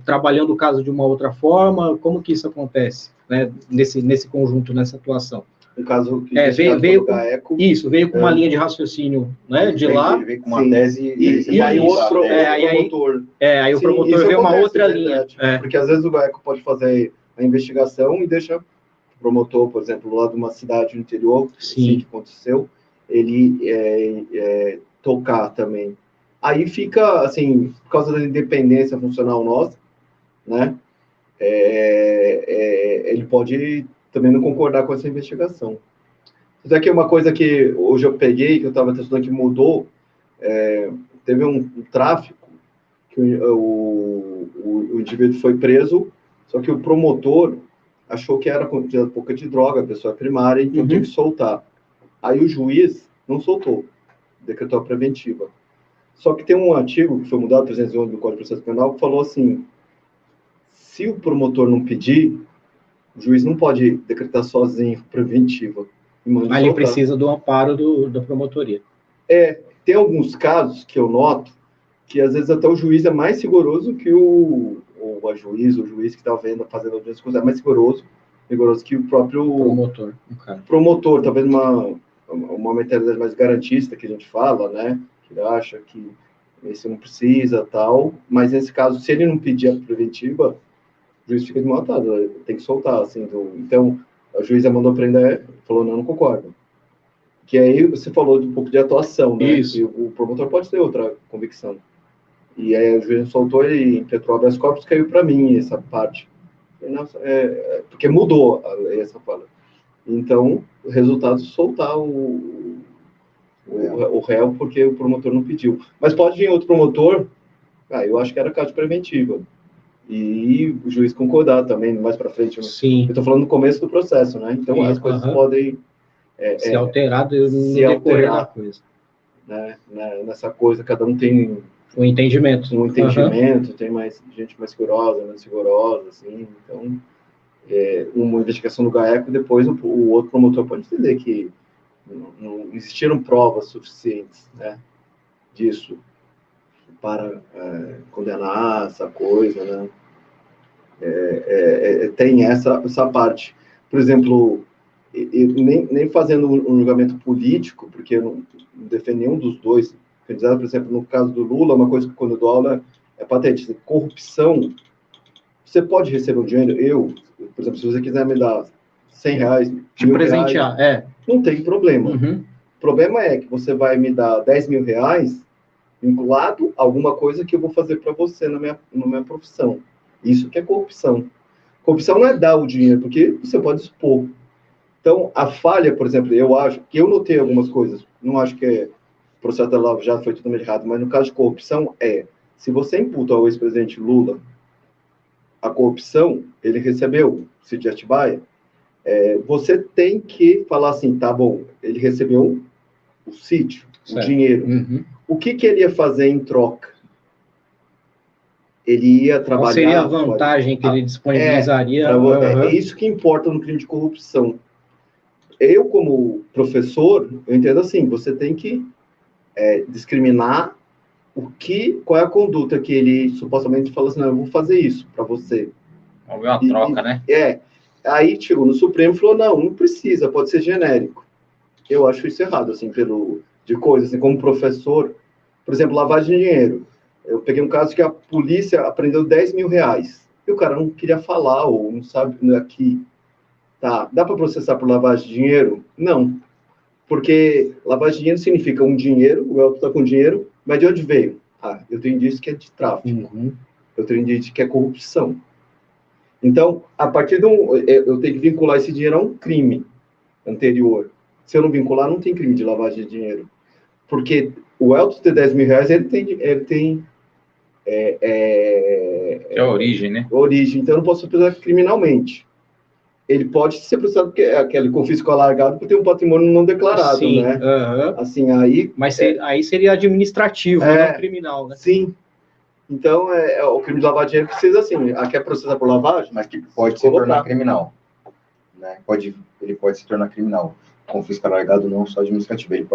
S1: trabalhando o caso de uma outra forma? Como que isso acontece, né, nesse conjunto, nessa atuação?
S3: No caso que
S1: veio com
S3: GAECO,
S1: veio com uma linha de raciocínio, né, de lá.
S4: Veio com uma tese
S3: e aí o outro promotor.
S1: Aí o promotor vê uma outra linha.
S3: Porque às vezes o GAECO pode fazer a investigação e deixa o promotor, por exemplo, lá de uma cidade no interior, assim que aconteceu, ele tocar também. Aí fica, assim, por causa da independência funcional nossa, né, ele pode também não concordar com essa investigação. Isso aqui é uma coisa que hoje eu peguei, que eu estava testando, que mudou. Teve um tráfico, que o indivíduo foi preso, só que o promotor achou que era quantidade pouca de droga, a pessoa primária, então teve que soltar. Aí o juiz não soltou, decretou a preventiva. Só que tem um artigo que foi mudado, 311 do Código de Processo Penal, que falou assim, se o promotor não pedir, o juiz não pode decretar sozinho preventiva.
S1: Mas ele precisa do amparo da promotoria.
S3: Tem alguns casos que eu noto que às vezes até o juiz é mais rigoroso que o juiz que está fazendo audiência, é mais rigoroso que o próprio promotor, talvez uma mentalidade mais garantista que a gente fala, né? Que acha que esse não precisa, tal. Mas nesse caso, se ele não pedir a preventiva, o juiz fica desmatado, tem que soltar, assim. Então, a juíza mandou prender, falou, não concordo. Que aí você falou um pouco de atuação, né?
S1: Isso.
S3: E o promotor pode ter outra convicção. E aí o juiz soltou, ele impetrou habeas corpus, caiu para mim essa parte. Nossa, porque mudou essa fala. Então, o resultado é soltar o réu, porque o promotor não pediu. Mas pode vir outro promotor, eu acho que era caso de preventiva. E o juiz concordar também, mais para frente.
S1: Sim.
S3: Eu estou falando no começo do processo, né? Então, as coisas podem...
S1: se alterar no decorrer da coisa.
S3: Né? Nessa coisa, cada um tem...
S1: Um entendimento.
S3: Tem gente mais rigorosa, menos rigorosa, assim. Então, uma investigação do GAECO, depois o outro promotor pode entender que não existiram provas suficientes, né, disso para condenar essa coisa, né? Tem essa parte. Por exemplo, nem fazendo um julgamento político, porque eu não defendo nenhum dos dois candidatos. Por exemplo, no caso do Lula, uma coisa que quando eu dou aula é patente. Corrupção, você pode receber um dinheiro, por exemplo, se você quiser me dar R$100,
S1: te presentear,
S3: não tem problema.
S1: Uhum.
S3: O problema é que você vai me dar R$10.000 vinculado a alguma coisa que eu vou fazer para você na minha profissão. Isso que é corrupção. Corrupção não é dar o dinheiro, porque você pode expor. Então, a falha, por exemplo, eu acho que eu notei algumas coisas, não acho que o processo da Lava Jato foi totalmente errado, mas no caso de corrupção, se você imputa ao ex-presidente Lula a corrupção, ele recebeu o sítio de Atibaia, você tem que falar assim, tá bom, ele recebeu o sítio, o dinheiro.
S1: Uhum.
S3: O que ele ia fazer em troca? Ele ia trabalhar... Qual
S1: seria a vantagem que ele disponibilizaria?
S3: É isso que importa no crime de corrupção. Eu, como professor, eu entendo assim, você tem que discriminar qual é a conduta que ele supostamente fala assim, não, eu vou fazer isso para você.
S2: Houve uma troca, né?
S3: Aí chegou no Supremo e falou, não precisa, pode ser genérico. Eu acho isso errado, assim, de coisa, assim, como professor, por exemplo, lavagem de dinheiro. Eu peguei um caso que a polícia apreendeu R$10.000, e o cara não queria falar, ou não sabe aqui. Tá, dá para processar por lavagem de dinheiro? Não. Porque lavagem de dinheiro significa um dinheiro, o Elton está com dinheiro, mas de onde veio? Eu tenho indício que é de tráfico.
S1: Uhum.
S3: Eu tenho indício que é corrupção. Então, a partir eu tenho que vincular esse dinheiro a um crime anterior. Se eu não vincular, não tem crime de lavagem de dinheiro. Porque o Elton ter 10 mil reais, ele tem
S2: É a origem, né?
S3: origem, então eu não posso ser processado criminalmente. Ele pode ser processado porque aquele confisco alargado por ter um patrimônio não declarado,
S1: Sim,
S3: né?
S1: aham.
S3: Assim, aí...
S1: Mas aí seria administrativo, não criminal, né?
S3: Sim. Então, o crime de lavagem dinheiro precisa, assim, quer processar por lavagem?
S4: Mas que pode se tornar criminal. Né? Ele pode se tornar criminal. Confisco alargado não só administrativo. Ele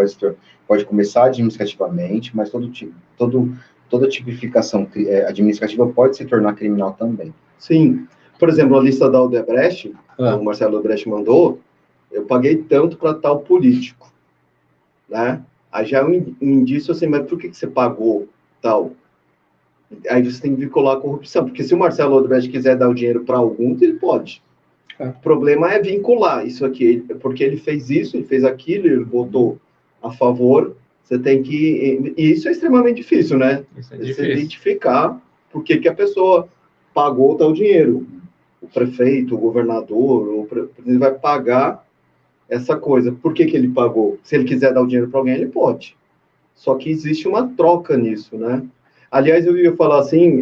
S4: pode começar administrativamente, mas toda tipificação administrativa pode se tornar criminal também.
S3: Sim. Por exemplo, a lista da Odebrecht, o Marcelo Odebrecht mandou, eu paguei tanto para tal político. Né? Aí já é um indício assim, mas por que você pagou tal? Aí você tem que vincular a corrupção, porque se o Marcelo Odebrecht quiser dar o dinheiro para alguns, ele pode. O problema é vincular isso aqui, porque ele fez isso, ele fez aquilo, ele votou a favor, você tem que... E isso é extremamente difícil, né? Você identificar por que a pessoa pagou tal dinheiro. O prefeito, o governador, o presidente vai pagar essa coisa. Por que ele pagou? Se ele quiser dar o dinheiro para alguém, ele pode. Só que existe uma troca nisso, né? Aliás, eu ia falar assim...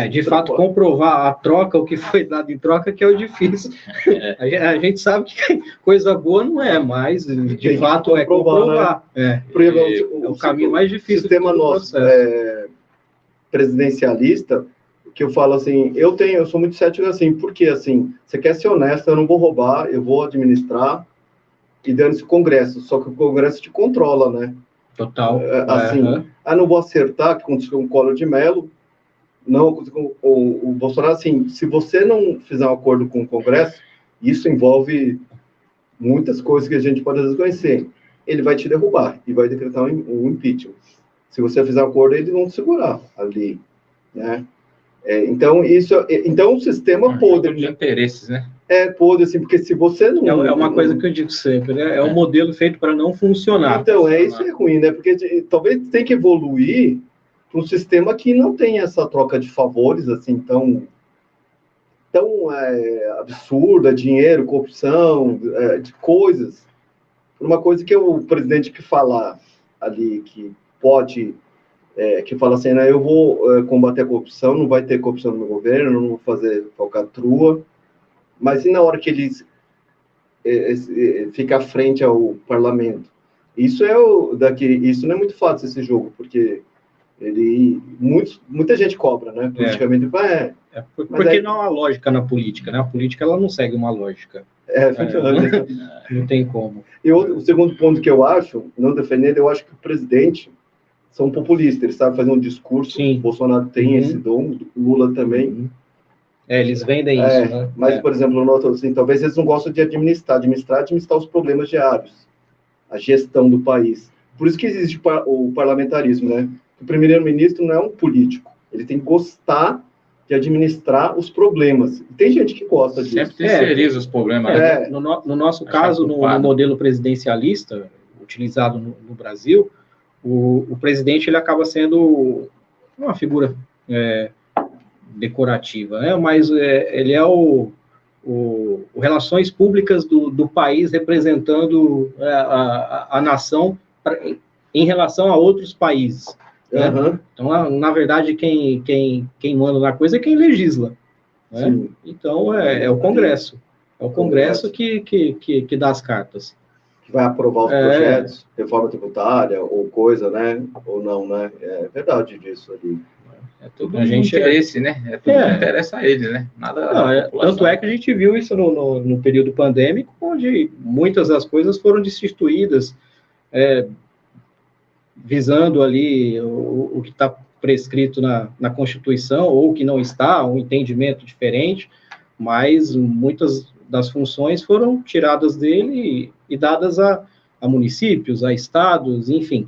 S1: de fato, comprovar a troca, o que foi dado em troca, que é o difícil. A gente sabe que coisa boa não é, mas, de fato, é comprovar. Né? É o caminho mais difícil.
S3: O sistema nosso presidencialista, que eu falo assim, eu sou muito cético assim, porque, assim, você quer ser honesto, eu não vou roubar, eu vou administrar, e dando-se o Congresso, só que o Congresso te controla, né?
S1: Total.
S3: Assim, não vou acertar, que aconteceu com o Collor de Mello, não, o Bolsonaro, assim, se você não fizer um acordo com o Congresso, isso envolve muitas coisas que a gente pode desconhecer, ele vai te derrubar e vai decretar um impeachment. Se você fizer um acordo, eles vão te segurar ali, né? Então, o sistema podre.
S2: De interesses, né?
S3: Podre, assim, porque se você não...
S1: É uma coisa que eu digo sempre, né? É um modelo feito para não funcionar.
S3: Então, isso é ruim, né? Porque talvez tem que evoluir para um sistema que não tem essa troca de favores, assim, tão absurda, dinheiro, corrupção, de coisas. Uma coisa que o presidente que fala ali, que pode... que fala assim, né, eu vou combater a corrupção, não vai ter corrupção no meu governo, não vou fazer falcatrua, mas e na hora que ele fica à frente ao parlamento? Isso isso não é muito fácil, esse jogo, porque muita gente cobra, né, politicamente.
S1: Porque não há lógica na política, né? A política, ela não segue uma lógica. Não tem como.
S3: E o segundo ponto que eu acho, não defendendo, eu acho que o presidente são populistas, eles sabem fazer um discurso. Sim. O Bolsonaro tem esse dom, o Lula também.
S1: Eles vendem isso, né?
S3: Mas, por exemplo, eu noto assim, talvez eles não gostam de administrar os problemas diários, a gestão do país. Por isso que existe o parlamentarismo, né? O primeiro-ministro não é um político, ele tem que gostar de administrar os problemas. E tem gente que gosta disso.
S2: Sempre terceiriza os problemas.
S1: No nosso caso, no modelo presidencialista, utilizado no Brasil, o presidente ele acaba sendo uma figura decorativa, né? Mas ele é o relações públicas do país, representando a nação em relação a outros países. Né? Então, na verdade, quem manda na coisa é quem legisla. Né? Então, é o Congresso. É o Congresso que dá as cartas.
S3: Que vai aprovar os projetos, reforma tributária, ou coisa, né? Ou não, né? É verdade disso ali.
S2: É tudo interesse, né? É tudo que interessa a eles, né? Nada.
S1: Tanto é que a gente viu isso no período pandêmico, onde muitas das coisas foram destituídas, visando ali o que está prescrito na Constituição, ou que não está, um entendimento diferente, mas muitas das funções foram tiradas dele e dadas a municípios, a estados, enfim.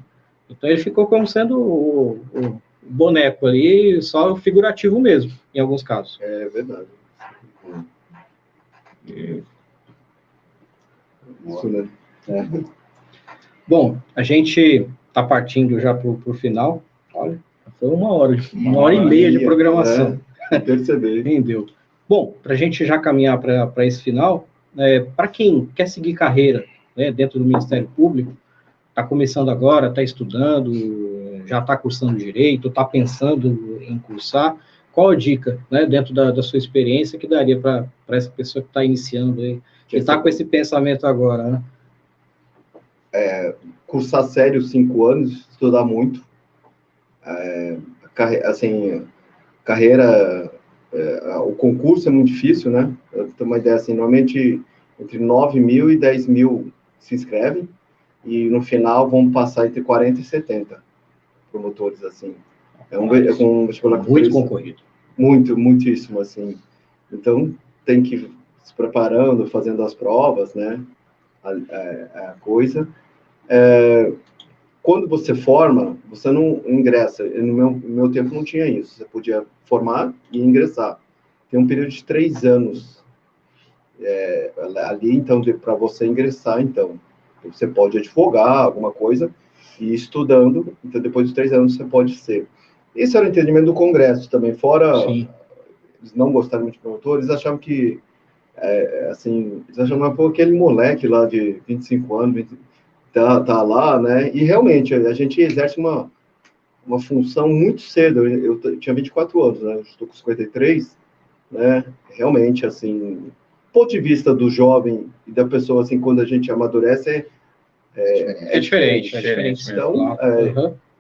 S1: Então ele ficou como sendo o boneco ali, só figurativo mesmo, em alguns casos.
S3: É verdade. Isso, né?
S1: Bom, a gente está partindo já para o final. Olha, foi uma hora e meia de programação.
S3: Percebi.
S1: Entendeu? Bom, para a gente já caminhar para esse final, para quem quer seguir carreira dentro do Ministério Público, está começando agora, está estudando, já está cursando direito, está pensando em cursar, qual a dica, né, dentro da sua experiência, que daria para essa pessoa que está iniciando aí, que está com esse pensamento agora, né?
S3: Cursar sério 5 anos, estudar muito, carreira, o concurso é muito difícil, né? Eu tenho uma ideia, assim, normalmente entre 9 mil e 10 mil se inscrevem, e no final vão passar entre 40 e 70 promotores, assim. Um vestibular
S1: muito concorrido.
S3: Muitíssimo, assim. Então, tem que ir se preparando, fazendo as provas, né? A coisa. Quando você forma, você não ingressa. No meu tempo não tinha isso. Você podia formar e ingressar. Tem um período de 3 anos ali, então, para você ingressar, então. Você pode advogar, alguma coisa, e estudando, então depois de 3 anos você pode ser. Esse era o entendimento do Congresso também, fora...
S1: Sim.
S3: Eles não gostaram muito de promotor, eles achavam que, assim, eles achavam, pô, aquele moleque lá de 25 anos, tá lá, né? E realmente, a gente exerce uma função muito cedo. Eu tinha 24 anos, né? Eu estou com 53, né? Realmente, assim, do ponto de vista do jovem e da pessoa, assim, quando a gente amadurece,
S1: É diferente.
S3: Então,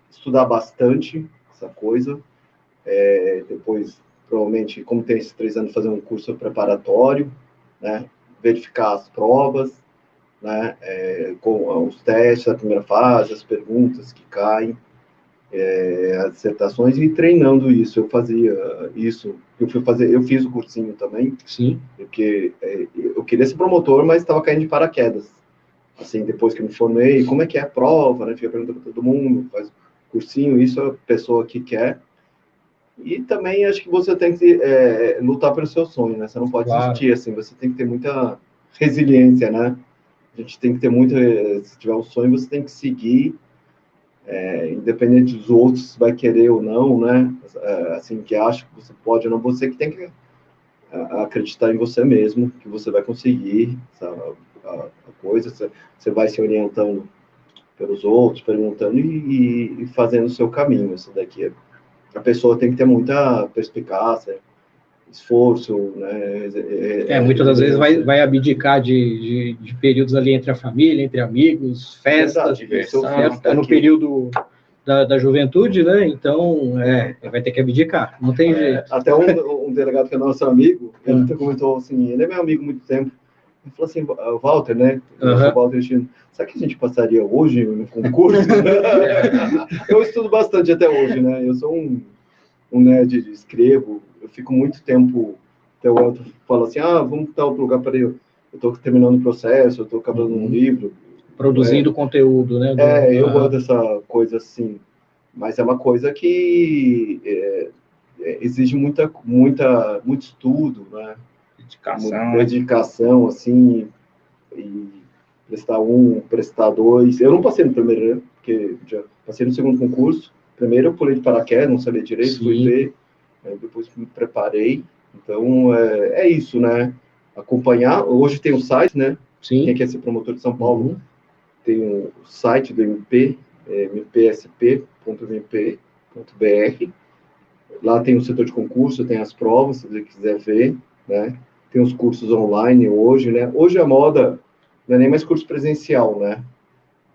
S3: estudar bastante essa coisa. Depois, provavelmente, como tem esses 3 anos, fazer um curso preparatório, né? Verificar as provas, né? Com os testes, a primeira fase, as perguntas que caem, as dissertações, e treinando isso. Eu fazia isso, eu fiz o cursinho também.
S1: Sim.
S3: Porque eu queria ser promotor, mas estava caindo de paraquedas. Assim, depois que eu me formei, como é que é a prova, né? Fica perguntando para todo mundo, faz cursinho, isso é a pessoa que quer. E também acho que você tem que lutar pelo seu sonho, né? Você não pode desistir, assim, você tem que ter muita resiliência, né? A gente tem que ter muita... Se tiver um sonho, você tem que seguir, independente dos outros, se vai querer ou não, né? Assim, que acha que você pode ou não, você que tem que acreditar em você mesmo, que você vai conseguir, sabe, a coisa, você vai se orientando pelos outros, perguntando e fazendo o seu caminho. Isso daqui a pessoa tem que ter muita perspicácia, esforço, né?
S1: Muitas das vezes vai abdicar de períodos ali entre a família, entre amigos, festas,
S2: diversão,
S1: no período da juventude, né? Então, vai ter que abdicar, não tem jeito.
S3: Até um delegado que é nosso amigo, ele comentou assim, ele é meu amigo há muito tempo, ele falou assim, o Walter, né? O Walter Chino, sabe que a gente passaria hoje no concurso? Eu estudo bastante até hoje, né? Eu sou um nerd, escrevo, eu fico muito tempo, até o Elton fala assim, vamos para outro lugar, peraí, eu estou terminando o processo, eu estou acabando um livro.
S1: Produzindo conteúdo, né?
S3: Eu gosto dessa coisa assim, mas é uma coisa que exige muito estudo, né? Dedicação, assim, e prestar 2. Eu não passei no primeiro ano, porque já passei no segundo concurso. Primeiro eu pulei de paraquedas, não sabia direito, fui ver, depois me preparei. Então, é isso, né? Acompanhar. Hoje tem o site, né?
S1: Sim.
S3: Quem quer ser promotor de São Paulo, tem o site do MP, mpsp.mp.br. Lá tem o setor de concurso, tem as provas, se você quiser ver, né? Tem os cursos online hoje, né? Hoje a moda não é nem mais curso presencial, né?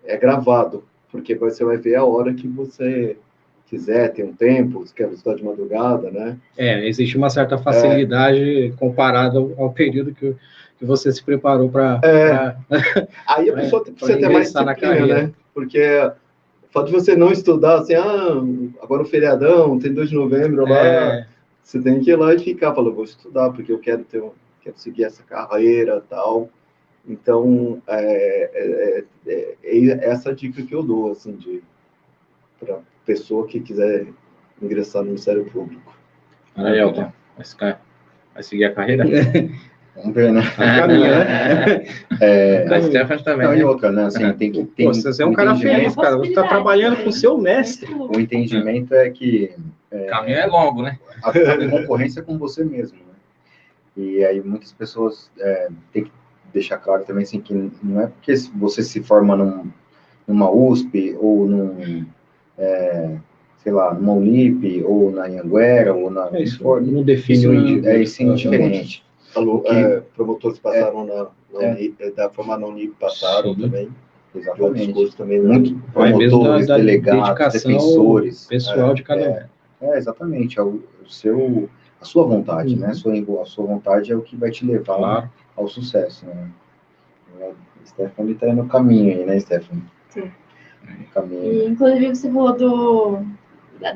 S3: É gravado, porque você vai ver a hora que você quiser, tem um tempo, se quer estudar de madrugada, né?
S1: Existe uma certa facilidade comparada ao período que você se preparou para...
S3: Aí a pessoa precisa ter mais disciplina, né? Porque o fato de você não estudar, assim, agora o feriadão, tem 2 de novembro lá, você tem que ir lá e ficar, falando, vou estudar, porque eu quero seguir essa carreira e tal. Então, essa dica que eu dou, assim, para pessoa que quiser ingressar no Ministério Público.
S2: Aí, Elton, vai seguir a carreira?
S4: Vamos ver, né?
S2: Da Stephanie também,
S4: não, e outra, né? Assim, tem que ter...
S1: Você é um cara feliz, cara. Você está trabalhando com o seu mestre.
S4: O entendimento é que...
S2: O caminho é longo, né?
S4: A concorrência é com você mesmo, né? E aí muitas pessoas têm que deixar claro também, assim, que não é porque você se forma numa USP ou sei lá, numa Unip, ou na Anhanguera, ou na...
S1: Isso não define o indivíduo.
S4: É isso indiferente.
S3: Promotores passaram da forma na Unip, passaram também.
S4: Exatamente.
S3: De cursos também,
S4: muito promotores, delegados, defensores.
S1: Pessoal de cada um.
S4: Exatamente. A sua vontade, né? A sua vontade é o que vai te levar ao sucesso, né? A Stephanie está no caminho aí, né, Stephanie?
S5: Sim.
S4: No caminho.
S5: E, inclusive, você falou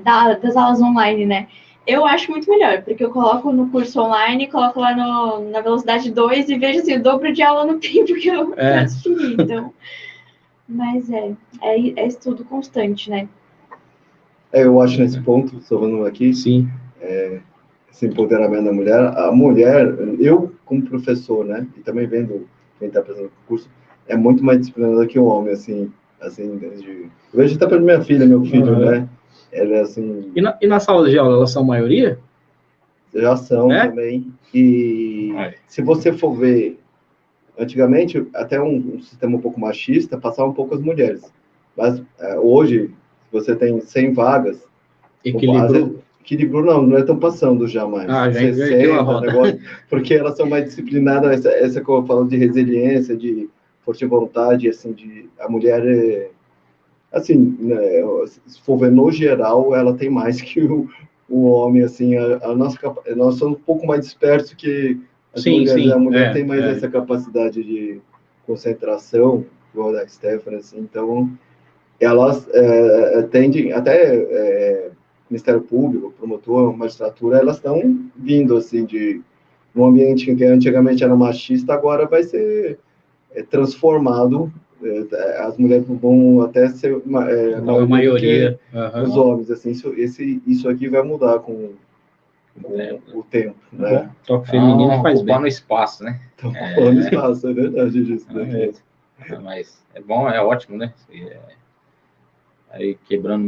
S5: das aulas online, né? Eu acho muito melhor, porque eu coloco no curso online, coloco lá na velocidade 2 e vejo assim, o dobro de aula no tempo que eu transferi, então... Mas é estudo constante, né?
S3: Eu acho nesse ponto, falando aqui,
S1: sim,
S3: esse empoderamento da mulher, a mulher, eu como professor, né, e também vendo quem está fazendo o curso, é muito mais disciplinada que o homem, assim, eu vejo até pela minha filha, meu filho, né, ela é assim...
S1: E na sala de aula, elas são maioria?
S3: Já são também, e se você for ver, antigamente, até um sistema um pouco machista, passava um pouco as mulheres, mas hoje, você tem 100 vagas, equilíbrio não estão passando já mais.
S1: Já inverteu a roda.
S3: Negócio, porque elas são mais disciplinadas, essa que eu falo de resiliência, de força de vontade, assim, a mulher assim, né, se for ver no geral, ela tem mais que o homem, assim, nós somos um pouco mais dispersos que as mulheres, a mulher tem mais essa capacidade de concentração, igual a da Stephanie, assim, então elas tendem, até Ministério Público, promotor, magistratura, elas estão vindo, assim, um ambiente que antigamente era machista, agora vai ser transformado, as mulheres vão até ser
S1: a maioria
S3: os homens, assim, isso aqui vai mudar com o tempo, né?
S1: Toque feminino faz bem.
S2: No espaço, né?
S3: Ocupando espaço, é verdade disso, né?
S2: Mas é bom, é ótimo, né? Aí quebrando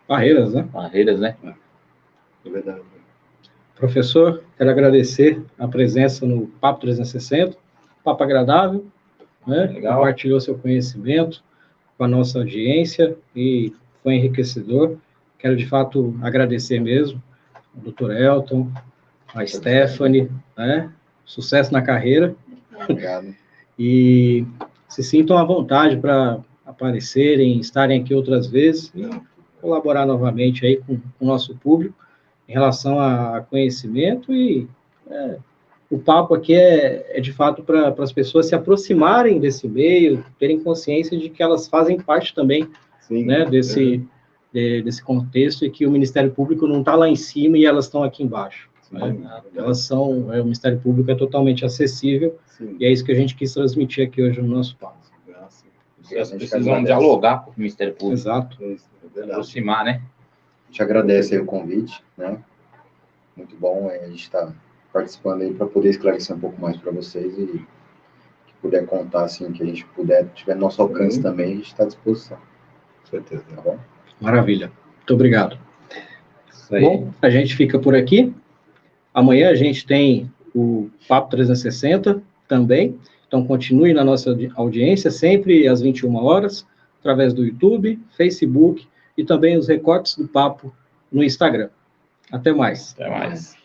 S1: barreiras, né?
S3: É verdade.
S1: Professor, quero agradecer a presença no Papo 360, papo agradável, né?
S2: Legal.
S1: Compartilhou seu conhecimento com a nossa audiência e foi enriquecedor. Quero, de fato, agradecer mesmo ao Dr. Elton, a Stephanie, né? Sucesso na carreira.
S4: Obrigado.
S1: E se sintam à vontade para aparecerem, estarem aqui outras vezes e colaborar novamente aí com o nosso público em relação a conhecimento e o papo aqui é de fato para as pessoas se aproximarem desse meio, terem consciência de que elas fazem parte também, né, desse contexto e que o Ministério Público não está lá em cima e elas estão aqui embaixo. Né? Elas são, o Ministério Público é totalmente acessível e é isso que a gente quis transmitir aqui hoje no nosso papo.
S2: Elas precisam dialogar com o Ministério Público.
S1: Exato.
S2: Aproximar, né?
S4: A gente agradece aí o convite, né? Muito bom a gente estar participando aí para poder esclarecer um pouco mais para vocês e que puder contar, assim, que a gente puder, tiver no nosso alcance também, a gente está à disposição.
S3: Com certeza.
S4: Tá bom?
S1: Maravilha. Muito obrigado. Bom, a gente fica por aqui. Amanhã a gente tem o Papo 360 também. Então, continue na nossa audiência, sempre às 21 horas, através do YouTube, Facebook e também os recortes do Papo no Instagram. Até mais.
S2: Até mais.